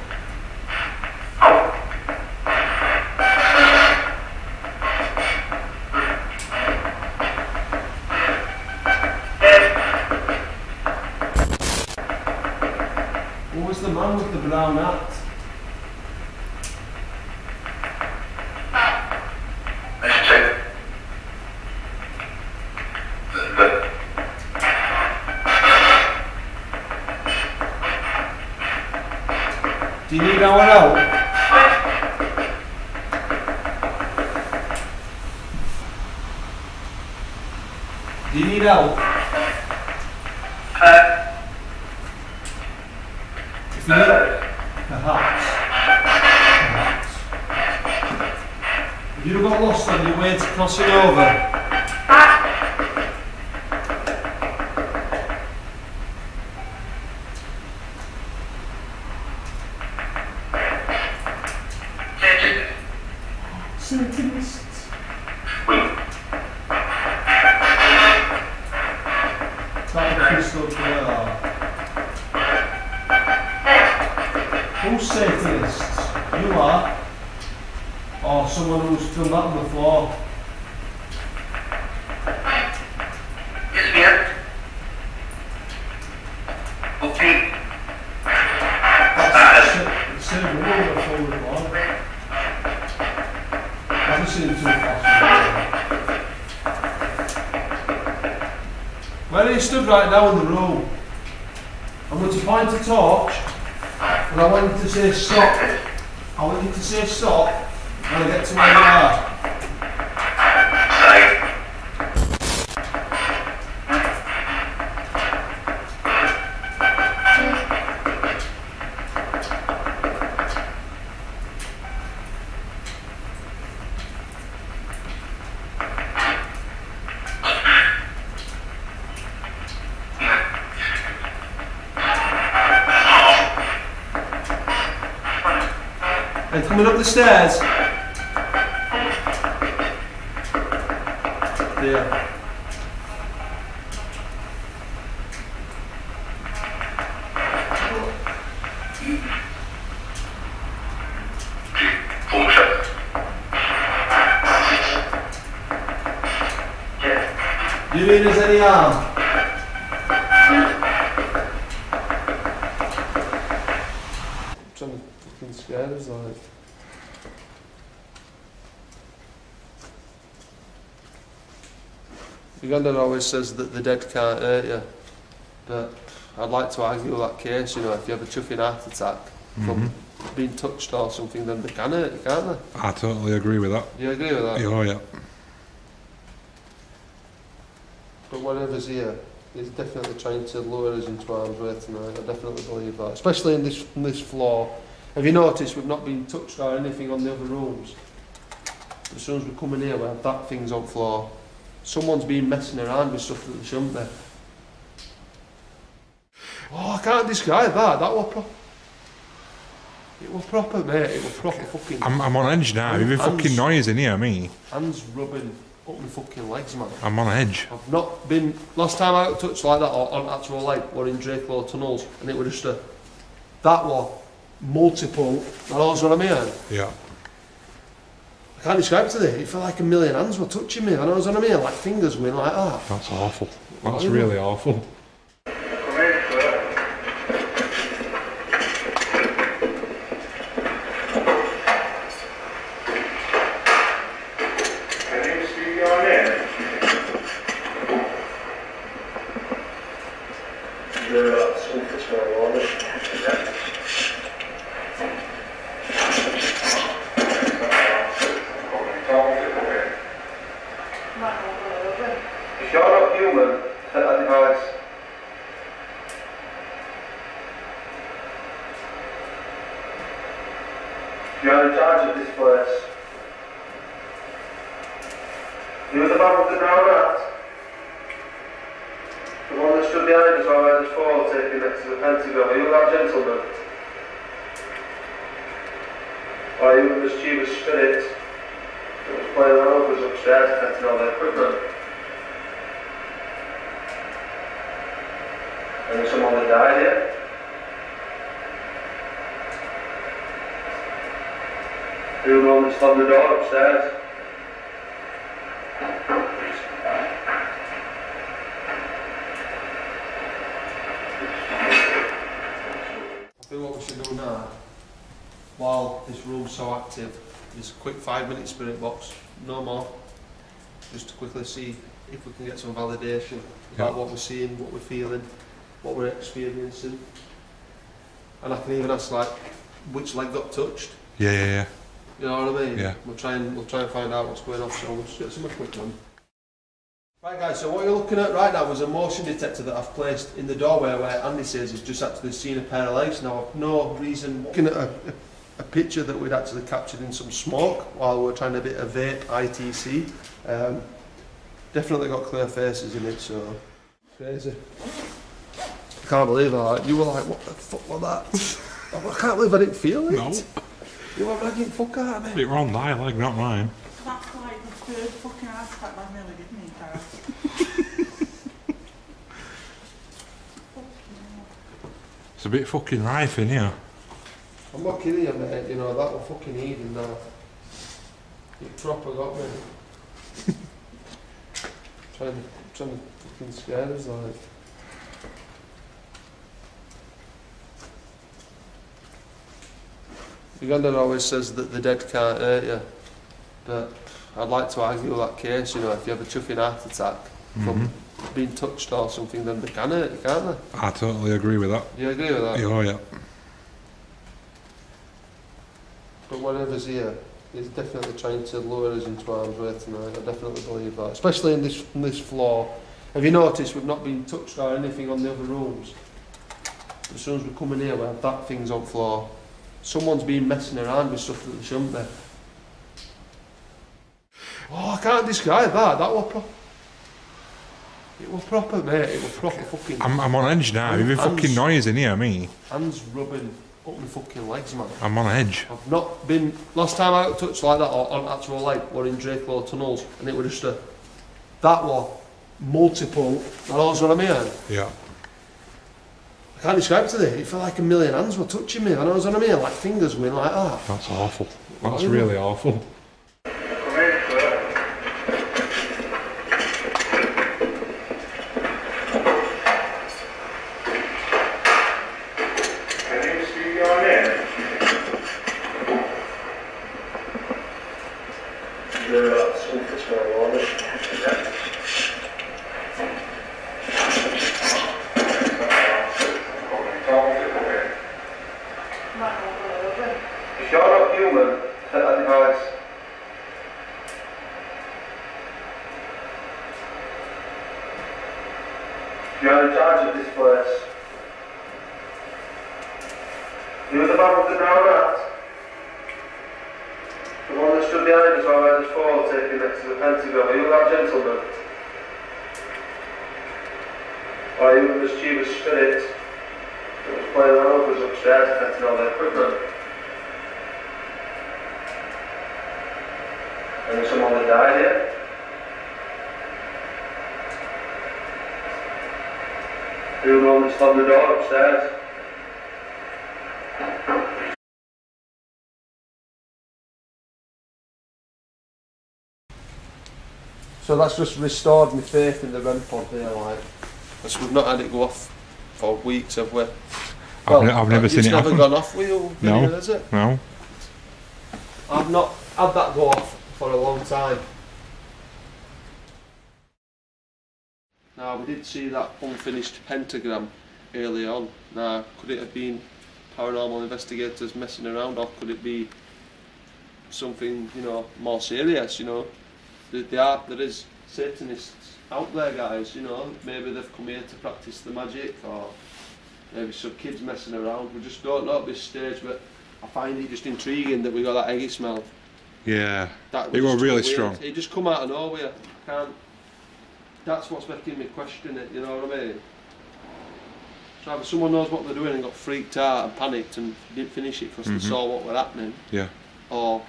Who was the man with the brown hat? Do you need our help? Do you need help? If you need, perhaps. Have you got lost on your way to crossing over? Satanists. That's a crystal clear. Who's Satanists? You are? Or someone who's done that before? Where are you stood right now in the room? I'm going to point a torch, and I want you to say stop. I want you to say stop when I get to where you are. And coming up the stairs. There. Do you mean there's any harm? I'm trying to fucking scare us like. Uganda always says that the dead can't hurt you, but I'd like to argue that case, you know, if you have a chuffing heart attack from being touched or something, then they can hurt you, can't they? I totally agree with that. Do you agree with that? Oh, yeah. But whatever's here, he's definitely trying to lure us into harm's way tonight. I definitely believe that, especially in this floor. Have you noticed we've not been touched or anything on the other rooms? As soon as we come in here, we have that things on floor. Someone's been messing around with stuff that they shouldn't be. Oh, I can't describe that. That was proper. It was proper, mate. It was proper fucking. I'm on edge now. You've been fucking noise in here, me. Hands rubbing up my fucking legs, man. I'm on edge. I've not been. Last time I got touched like that on actual leg, were in Drakelow tunnels, and it was just a. That was multiple. You know what I mean? Yeah. I can't describe it today. It felt like a million hands were touching me. You know what I mean? Like fingers going like that. That's awful. That's really awful. If you're not human, set that device. You're in charge of this place. You're the man with the brown hat. The one that stood behind us while I had this fall taken next to the pentagram. Are you that gentleman? Or are you the mischievous spirit that was playing around with us upstairs affecting all the equipment? And there's someone that died here? Who will that slammed the door upstairs? I think what we should do now, while this room's so active, is a quick 5-minute spirit box, no more, just to quickly see if we can get some validation about what we're seeing, what we're feeling, what we're experiencing. And I can even ask like which leg got touched. Yeah. You know what I mean? Yeah. We'll try and find out what's going on, so we'll just get some equipment. Right guys, so what you're looking at right now was a motion detector that I've placed in the doorway where Andy says he's just actually seen a pair of legs. Now I've no reason looking at a picture that we'd actually captured in some smoke while we were trying a bit of vape ITC. Definitely got clear faces in it, so crazy. I can't believe that. You were like, what the fuck was that? I can't believe I didn't feel it. No. You were ragging fuck out of me. It were on thy leg, not mine. That's like the third fucking heart attack I've nearly given me, Tara. It's a bit fucking rife in here. I'm not kidding you, mate. You know, that was fucking heaving now. You proper got me. trying to fucking scare us, like. Uganda always says that the dead can't hurt you, but I'd like to argue that case, you know, if you have a chuffing heart attack from being touched or something, then they can hurt you, can't they? I totally agree with that. Do you agree with that? Oh yeah. But whatever's here, he's definitely trying to lure us into harm's way tonight. I definitely believe that. Especially in this floor. Have you noticed we've not been touched or anything on the other rooms? As soon as we come in here, we have that things on floor. Someone's been messing around with stuff that they shouldn't be. Oh, I can't describe that. That was proper. It was proper, mate. It was proper fucking. I'm on edge now. You've been fucking noise in here, me. Hands rubbing up my fucking legs, man. I'm on edge. I've not been. Last time I got touched like that or on actual leg, were in Drakelow tunnels, and it was just a. That was multiple. You know what I mean? Yeah. I can't describe it today. It felt like a million hands were touching me. You know what I mean? Like fingers going like that. That's awful. That's really awful. If you're not human, set that device. You're in charge of this place. You're the man with the brown hat. The one that stood behind us while I had this fall taken next to the pentagram. Are you that gentleman? Or are you the mischievous spirit that was playing around with us upstairs affecting all the equipment? And there's someone that died here? Who normally slammed the door upstairs? So that's just restored my faith in the REM pod here, like. Because we've not had it go off for weeks, have we? I've never seen it It's never happen. gone off with you, No. has it? No. I've not had that go off for a long time. Now, we did see that unfinished pentagram early on. Now, could it have been paranormal investigators messing around, or could it be something, you know, more serious, you know? There is Satanists out there, guys, you know. Maybe they've come here to practice the magic, or maybe some kids messing around. We just don't know at this stage, but I find it just intriguing that we got that eggy smell. Yeah. That It was just really weird. strong. It just come out of nowhere. I can't. That's what's making me question it. You know what I mean? So either someone knows what they're doing and got freaked out and panicked and didn't finish it because they saw what was happening, Yeah. or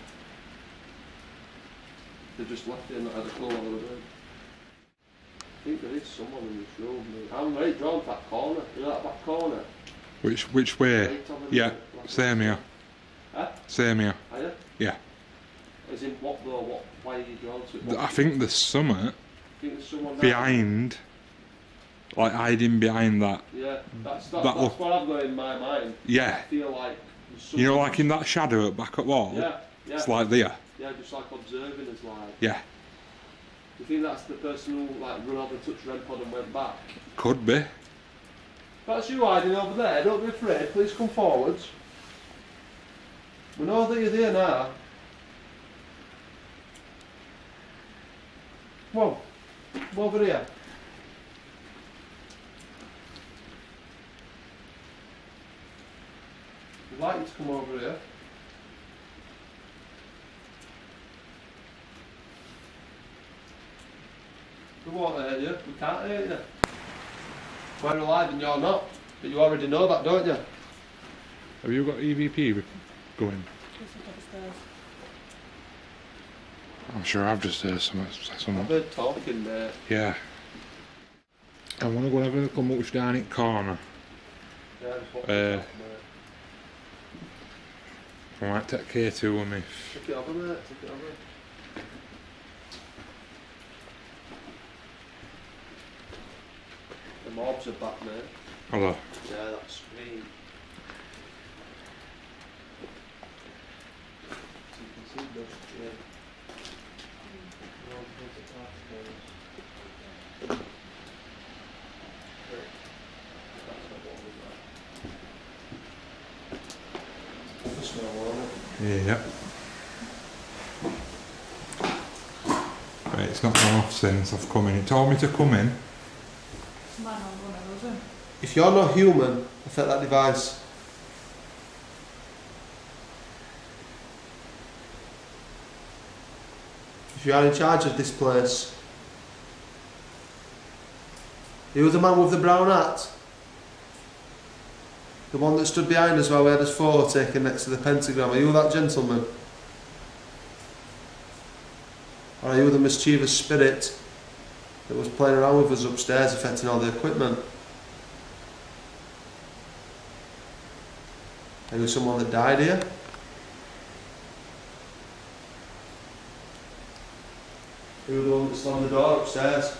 they just left it and not had a clue what they were doing. I think there is someone in this room. I'm very drawn to that corner. You know that back corner? Which way? Right over Yeah. there, like Same here. Huh? Same here. Are you? Yeah. As in what though? What? Why are you drawn to it? What, I think there's something think there's someone there? behind, like hiding behind that. Yeah, that's that what I've got in my mind. Yeah. I feel like there's You know, someone- like in that shadow at back at wall. Yeah, yeah. It's like there. Yeah, just like observing us, like. Yeah. You think that's the person who like run over, touched REM pod and went back? Could be. That's you hiding over there. Don't be afraid. Please come forwards. We know that you're there now. Come on. Come over here. We'd like you to come over here. We won't hurt you. We can't hurt you. We're alive and you're not. But you already know that, don't you? Have you got EVP going? Just up upstairs. I'm sure I've just heard I've someone. heard talking there. Yeah. I want to go and have a look on what's down in corner. Yeah, just walk Uh, there. I might take K2 with me. Take it over, mate. Take it over. The mobs are back, mate. Hello. Yeah, that scream. So you can see the, yeah. Yeah. Right, it's not gone off since I've come in. It told me to come in. Man, I'm gonna lose him. If you're not human, affect that device. If you are in charge of this place, you were the man with the brown hat? The one that stood behind us while we had his photo taken next to the pentagram. Are you that gentleman? Or are you the mischievous spirit that was playing around with us upstairs, affecting all the equipment? Are you someone that died here? Are you the one that slammed the door upstairs?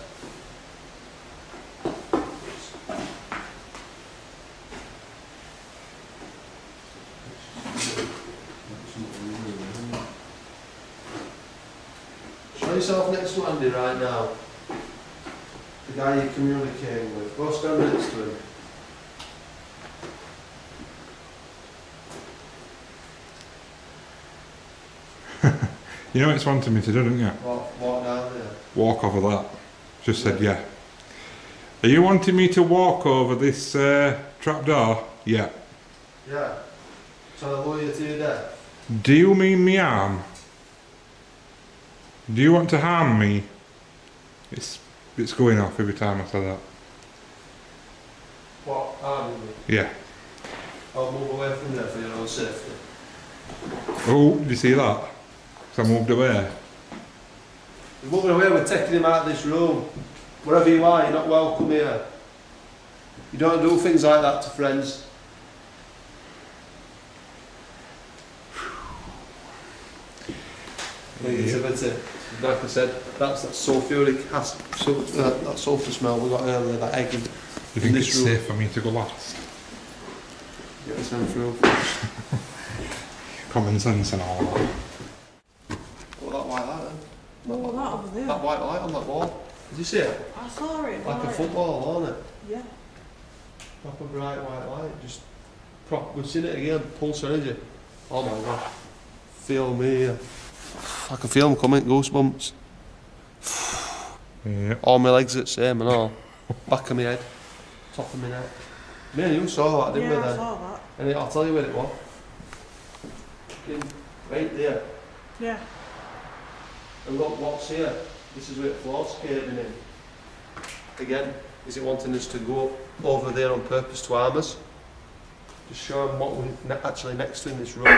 Show yourself next to Andy right now. The guy you're communicating with. Go stand next to him. You know it's wanting me to do, don't you? Walk down there. Walk over that. Just said yeah. Are you wanting me to walk over this trap door? Yeah. Yeah. So I'll lure you to your death. Do you mean me arm? Do you want to harm me? It's going off every time I say that. What? Harming me? Yeah. I'll move away from there for your own safety. Oh, did you see that? So I moved away. We're moving away, we're taking him out of this room. Wherever you are, you're not welcome here. You don't do things like that to friends. Negativity. Like I said, that's that sulphuric acid, that sulphur smell we got earlier, that egg in Do you think this it's room. safe for me to go last? Get this one through. Common sense and all that. What that white light then? Oh, that over there. That white light on that wall. Did you see it? I saw it. Like a right. football, wasn't it? Yeah. Proper bright white light. Just we've seen it again. Pulse energy. Oh my god. Feel me. I can feel them coming. Goosebumps. Yeah. All my legs at the same and all. Back of my head. Top of my neck. Me and you saw that, didn't we Yeah, I then? saw that. And I'll tell you where it was. Fucking right there. Yeah. And look what's here. This is where the floor's caving in. Again, is it wanting us to go over there on purpose to harm us? Just show them what we're actually next to in this room.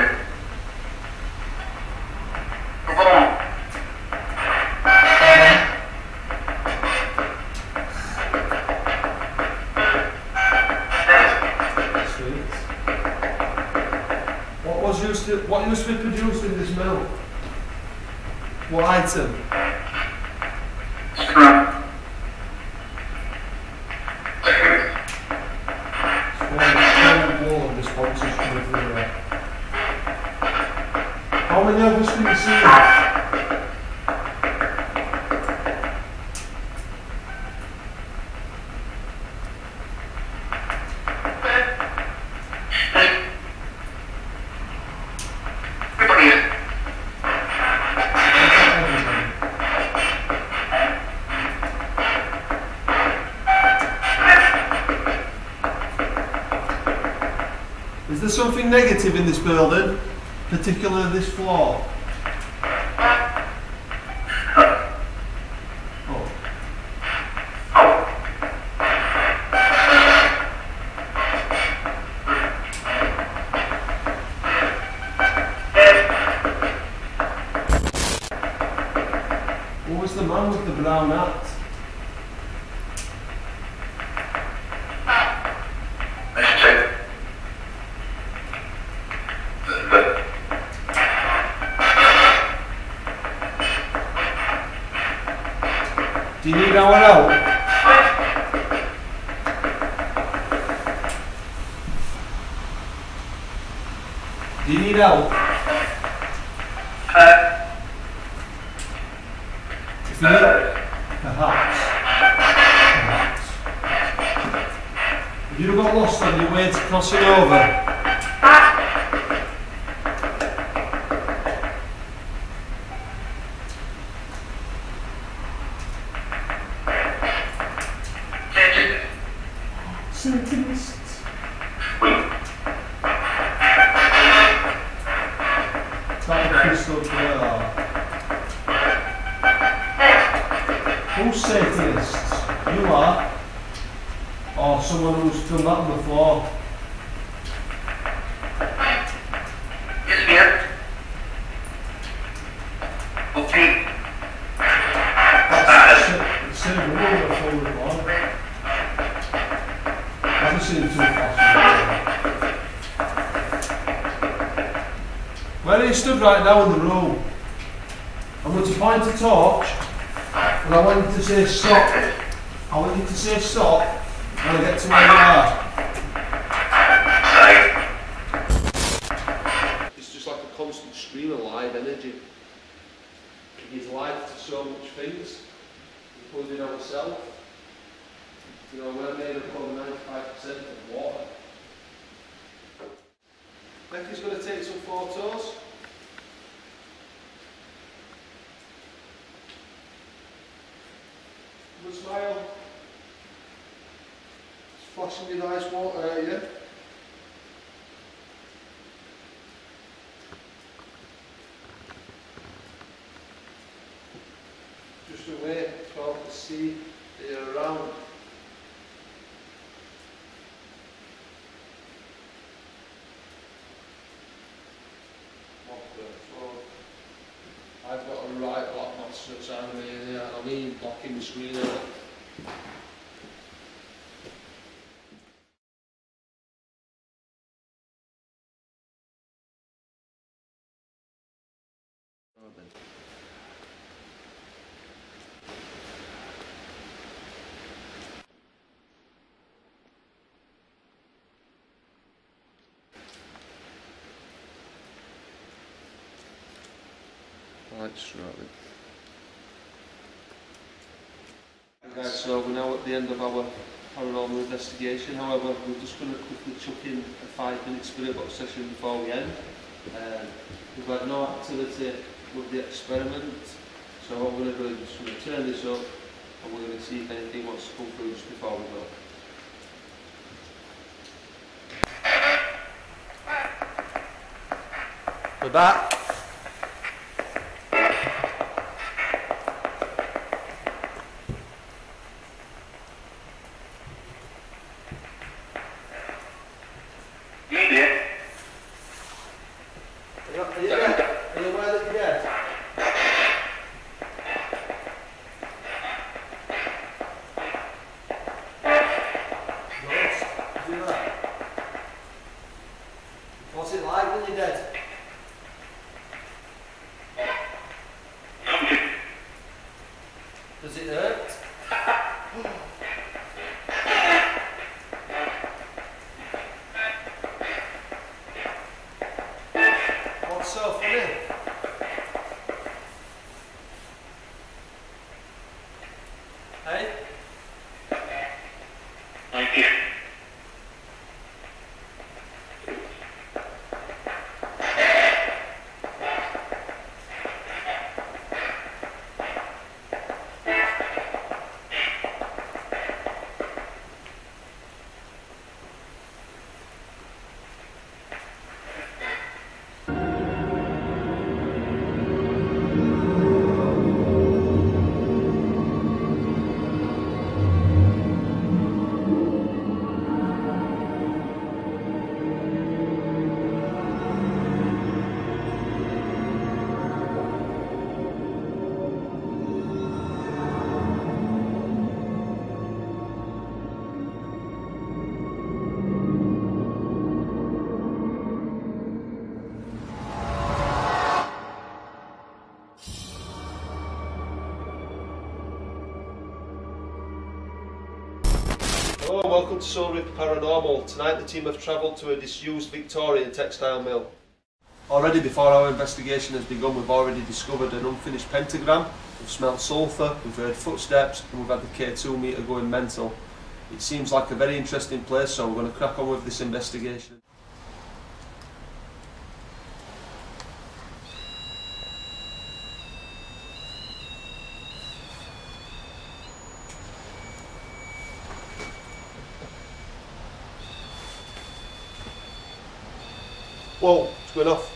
Sweet. What used to be produced in this mill? What item? How many of us can you see? Is there something negative in this building, particularly this floor? Oh. What was the man with the brown hat? Do you need our help? Do you need help? If you need, perhaps. Have you got lost on your way to crossing over? Satanists. That the crystal clear. Who's Satanists? You are? Or someone who's done that before? Yes, dear. Okay. It's saying the world of full report. I haven't seen too fast. Where are you stood right now in the room? I'm going to point a torch, and I want you to say stop. I want you to say stop when I get to where you are. It's just like a constant stream of live energy. It gives life to so much things, including ourselves. You know, we're made up over 95% of water. Becky's going to take some photos. Good smile. Just flashing your eyes water at you. Just a way for all to see that you're around. I've got a right black monster inside of me here, I mean blocking the screen out. Right, so we're now at the end of our paranormal investigation. However, we're just going to quickly chuck in a 5-minute spirit box session before we end. We've had no activity with the experiment, so what we're going to do is just going to turn this up and we're going to see if anything wants to come through just before we go. We're back. What's it like when you're dead? Does it hurt? What's so funny? Hey? Thank you. Hello and welcome to Soul Reaper Paranormal. Tonight the team have travelled to a disused Victorian Textile Mill. Already before our investigation has begun, we've already discovered an unfinished pentagram, we've smelt sulphur, we've heard footsteps and we've had the K2 meter going mental. It seems like a very interesting place, so we're going to crack on with this investigation. Whoa, it's going off.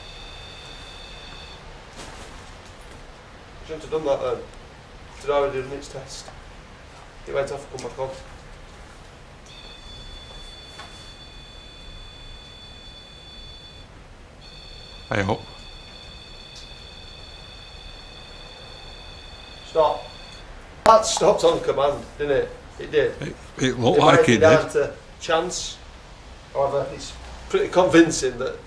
Shouldn't have done that then. It's already done its test. It went off and come back on. I hope. Stop. That stopped on command, didn't it? It did. It looked like it did. Down to chance. However, it's pretty convincing that,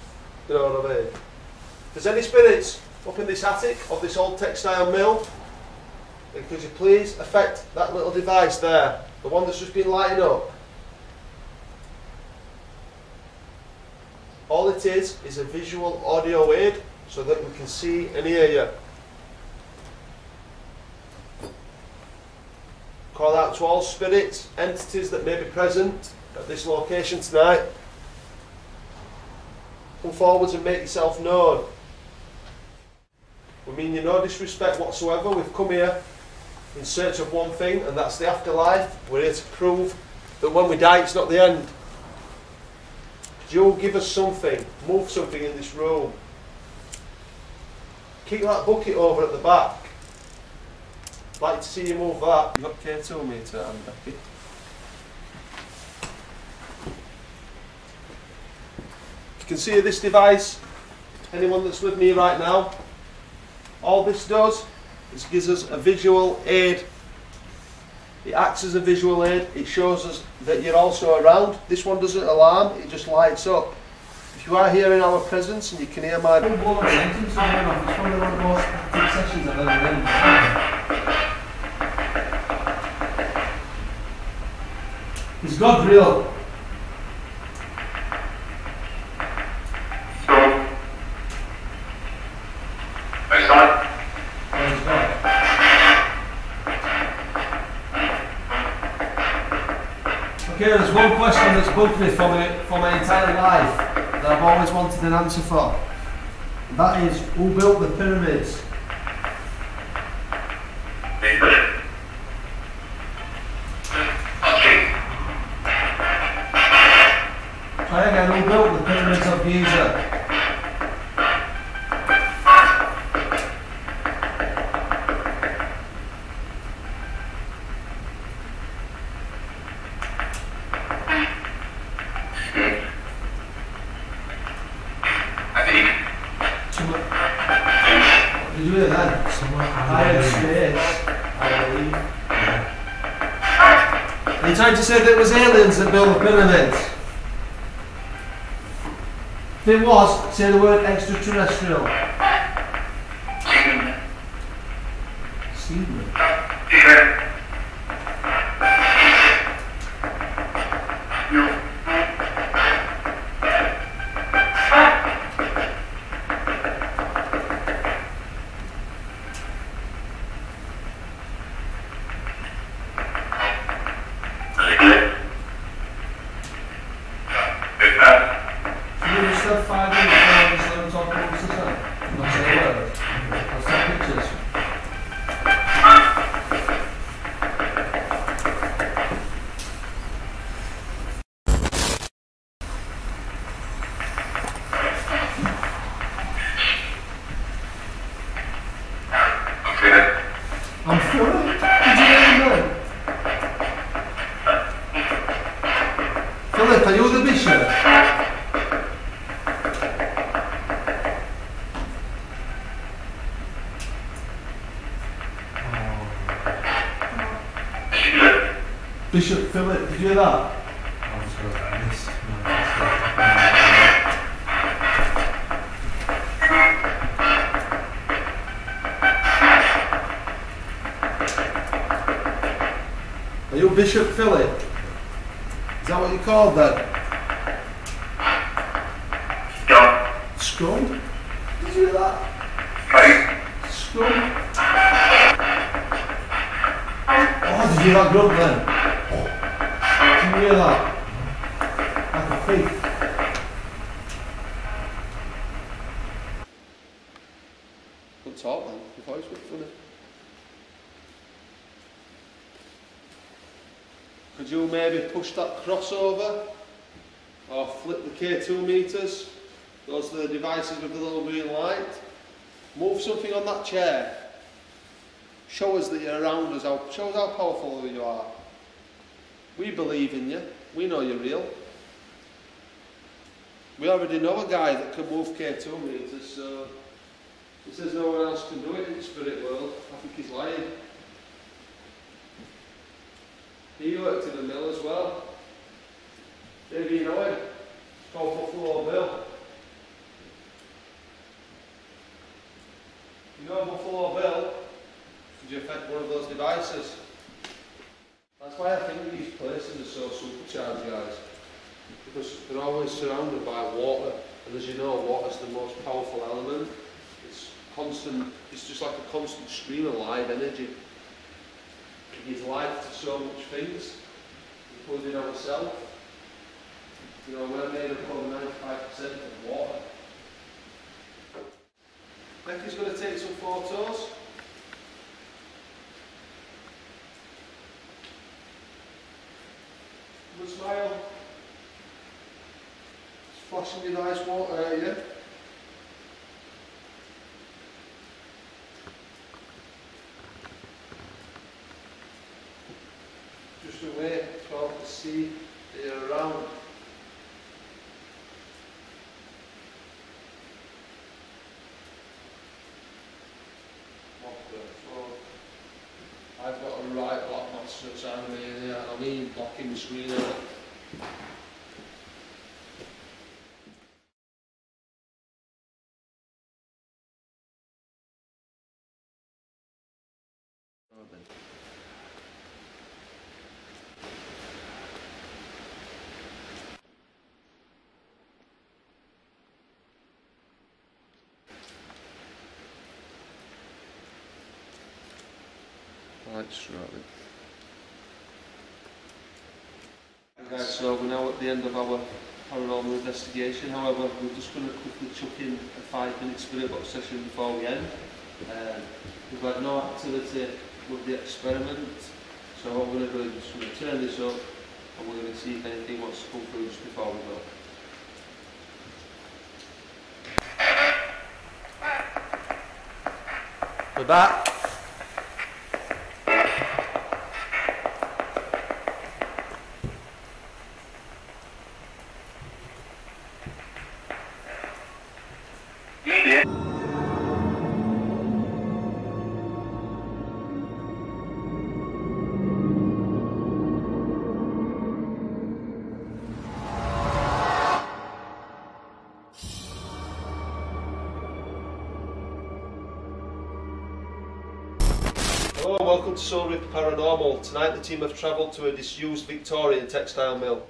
you know what I mean. If there's any spirits up in this attic of this old textile mill, then could you please affect that little device there, the one that's just been lighting up. All it is a visual audio aid so that we can see and hear you. Call out to all spirits, entities that may be present at this location tonight. Come forwards and make yourself known. We mean you no disrespect whatsoever. We've come here in search of one thing, and that's the afterlife. We're here to prove that when we die it's not the end. Could you give us something, move something in this room? Keep that bucket over at the back. I'd like to see you move that. You've got K2 meter and Becky. You can see this device, anyone that's with me right now, all this does is gives us a visual aid. It acts as a visual aid. It shows us that you're also around. This one doesn't alarm, it just lights up. If you are here in our presence and you can hear my... It's one of the most active sessions I've ever been. Is God real? Okay, there's one question that's bugged me for my entire life that I've always wanted an answer for. That is, who built the pyramids? Try again, who built the pyramids of Giza? Did you hear that? Higher space, I believe. Are you trying to say that it was aliens that built the pyramids? If it was, say the word extraterrestrial. Seaman. I'm Philip. Did you hear me? Philip, are you the bishop? Bishop Philip, did you hear that? I'm sure I missed. Are you Bishop Philip? Is that what you called then? Scum? Did you hear that? Scum? Oh, did you hear that grunt then? Did you hear that? Like a thief. Good talk man, your voice was funny. Could you maybe push that crossover or flip the K2 meters Those are the devices with the little green light. Move something on that chair. Show us that you're around us, show us how powerful you are. We believe in you, we know you're real. We already know a guy that can move K2 meters, so he says no one else can do it in the spirit world. I think he's lying. He worked in the mill as well. Maybe you know him. It's called Buffalo Bill. You know Buffalo Bill? Could you affect one of those devices? That's why I think these places are so supercharged, guys. Because they're always surrounded by water. And as you know, water's the most powerful element. It's constant, it's just like a constant stream of live energy. It gives life to so much things, including ourselves. You know, we're made up over 95% of water. Becky's going to take some photos. Good smile. Just flashing your nice water at you. Just a way for all to see that you're around. I've got a right black monster inside me here, I mean blocking the screen out. Right, so we're now at the end of our paranormal investigation. However, we're just going to quickly chuck in a 5-minute spirit box session before we end. We've had no activity with the experiment, so what we're going to do is just going to turn this up and we're going to see if anything wants to come through just before we go. We're back. Hello and welcome to Soul Reaper Paranormal. Tonight the team have travelled to a disused Victorian Textile Mill.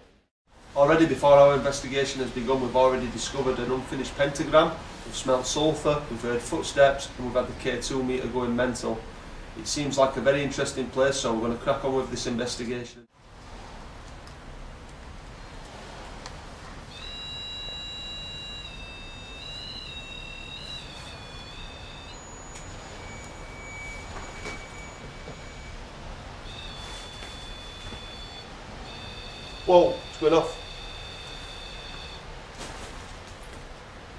Already before our investigation has begun, we've already discovered an unfinished pentagram, we've smelt sulphur, we've heard footsteps and we've had the K2 meter going mental. It seems like a very interesting place, so we're going to crack on with this investigation. Whoa, it's going off.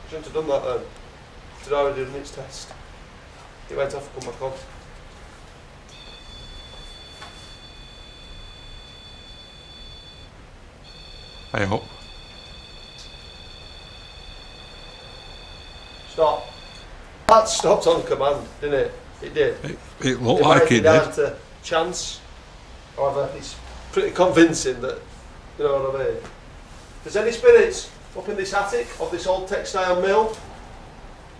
Shouldn't have done that then. It's already done its test. It went off and come back on. I hope. Stop. That stopped on command, didn't it? It did. It looked like it did. Down to chance. However, it's pretty convincing that, you know what I mean. If there's any spirits up in this attic of this old textile mill,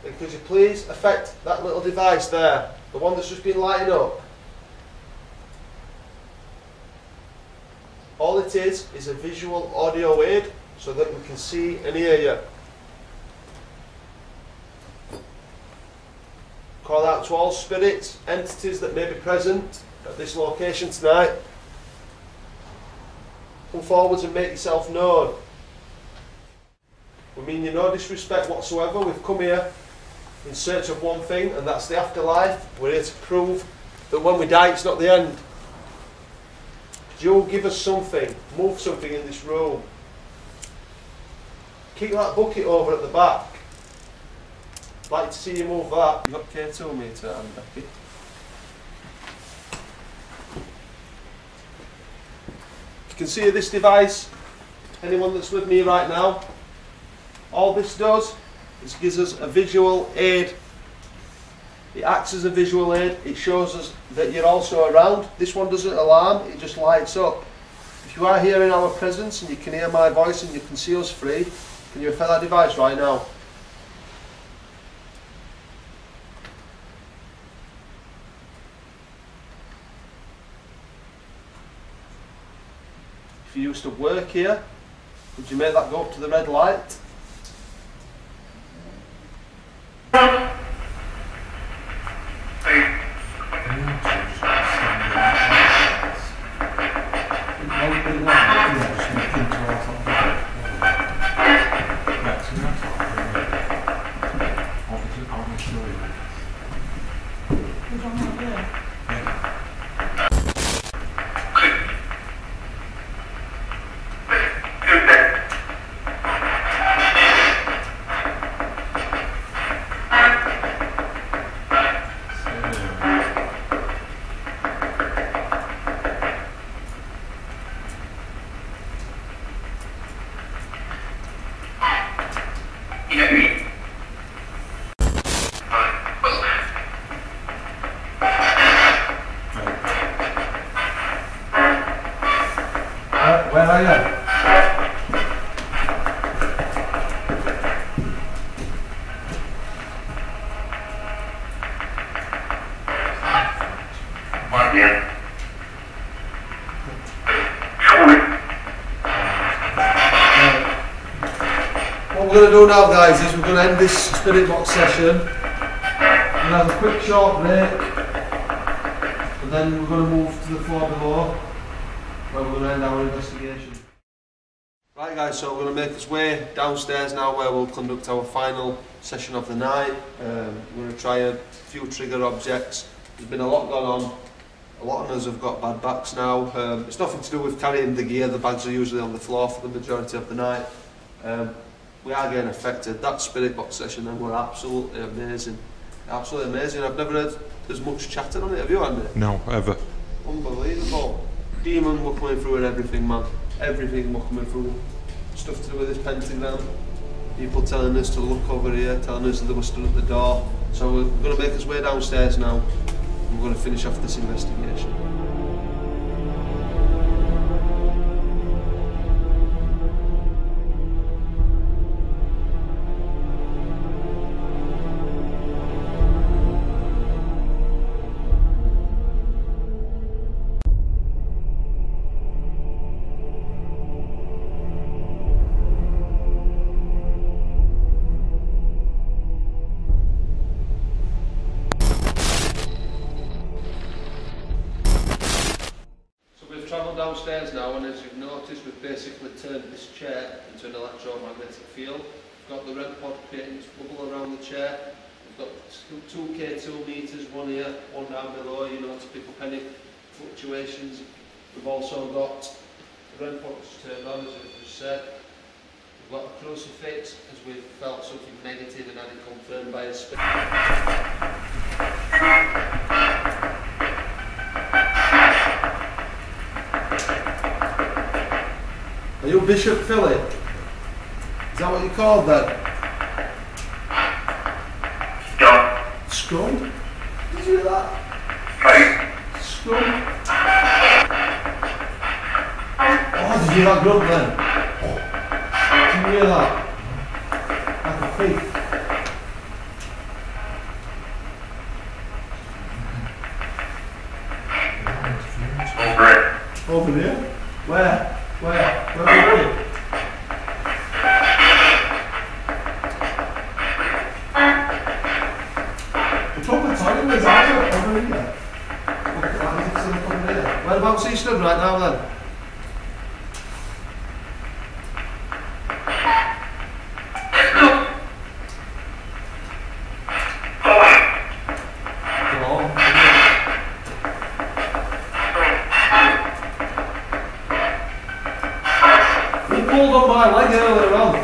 then could you please affect that little device there, the one that's just been lighting up. All it is a visual audio aid so that we can see and hear you. Call out to all spirits, entities that may be present at this location tonight. Come forwards and make yourself known. We mean you no disrespect whatsoever. We've come here in search of one thing, and that's the afterlife. We're here to prove that when we die it's not the end. Could you give us something, move something in this room? keep that bucket over at the back. I'd like to see you move that. You've got K2 meter and Becky. You can see this device, anyone that's with me right now, all this does is gives us a visual aid. It acts as a visual aid. It shows us that you're also around. This one doesn't alarm, it just lights up. If you are here in our presence and you can hear my voice and you can see us free, can you refer that device right now? If you used to work here, would you make that go up to the red light? Where are you? What we're going to do now, guys, is we're going to end this spirit box session. We're going to have a quick short break, and then we're going to move to the floor below, where we're going to end our investigation. Right guys, so we're going to make us way downstairs now where we'll conduct our final session of the night. We're going to try a few trigger objects. There's been a lot going on. A lot of us have got bad backs now. It's nothing to do with carrying the gear. The bags are usually on the floor for the majority of the night. We are getting affected. That spirit box session then were absolutely amazing. Absolutely amazing. I've never heard as much chatting on it. Have you, Andy? No, ever. Unbelievable. Demon were coming through and everything, man. Everything were coming through. Stuff to do with this pentagram. People telling us to look over here, telling us that they were stood at the door. So we're going to make us way downstairs now. And we're going to finish off this investigation. Downstairs now, and as you've noticed, we've basically turned this chair into an electromagnetic field. We've got the red pod creating its bubble around the chair. We've got two K2 meters, one here, one down below, you know, to pick up any fluctuations. We've also got the red pod turned on, as I've just said. We've got a crucifix, as we've felt something negative and had it confirmed by a spirit. Are you Bishop Philip? Is that what you're called then? Scum? Did you hear that? Scum? Oh, did you hear that grunt then? Did you hear that? Like a thief. Over here? Where? Where are you? The proper toilet is out over here. Whereabouts are you stood right now then? Pulled on my leg earlier on.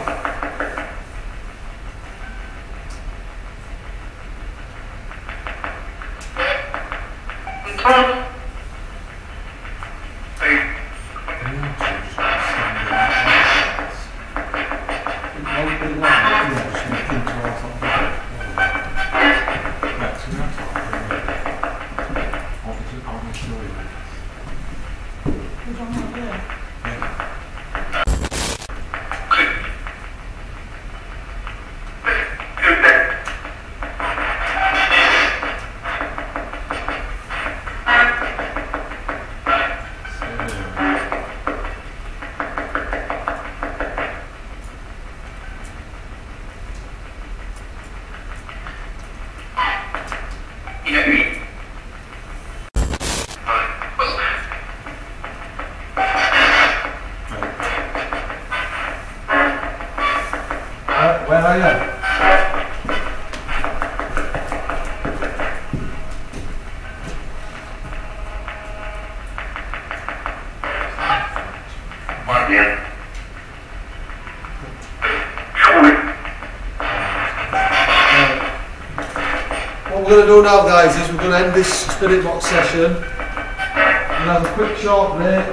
we're going to do now, guys, is we're going to end this spirit box session. We're going to have a quick short break,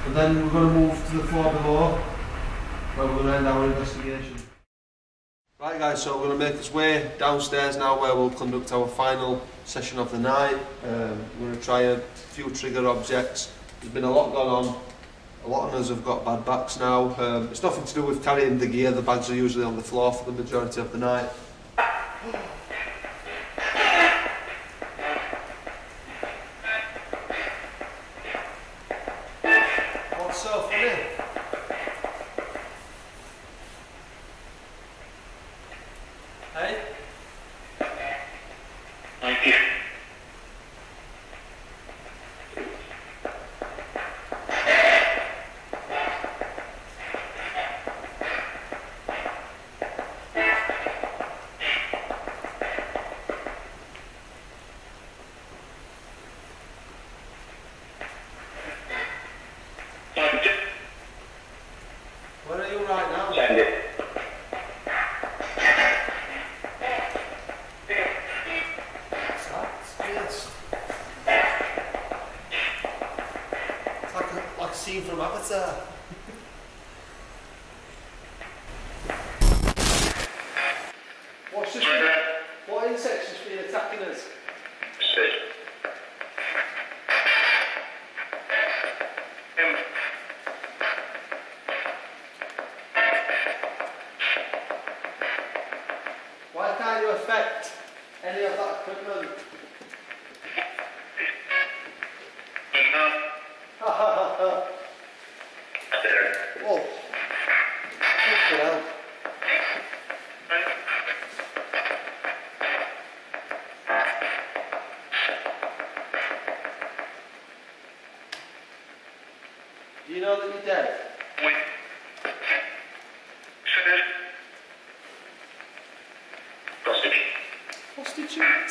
and then we're going to move to the floor below, where we're going to end our investigation. Right guys, so we're going to make this way downstairs now, where we'll conduct our final session of the night. We're going to try a few trigger objects. There's been a lot going on. A lot of us have got bad backs now. It's nothing to do with carrying the gear. The bags are usually on the floor for the majority of the night. What's so funny? Hey? Thank you. Where are you right now? Send it. What's that? It's like a scene from Avatar. What's this? What insects has been attacking us? Sit. Why can't you affect any of that equipment? Ha ha ha ha. Whoa. Fucking hell. Do you know that you're dead? Prostitute?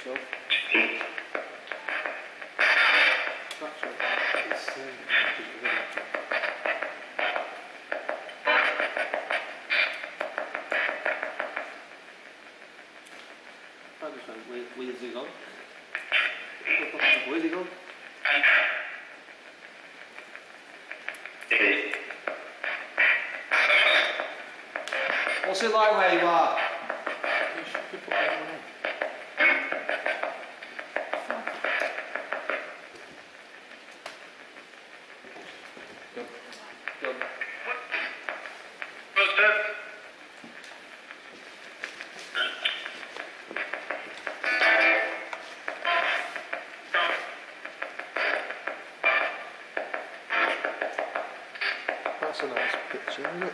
So? Where's he gone? Where's he gone? What's it like where you are? Good. Good. That's a nice picture, isn't it?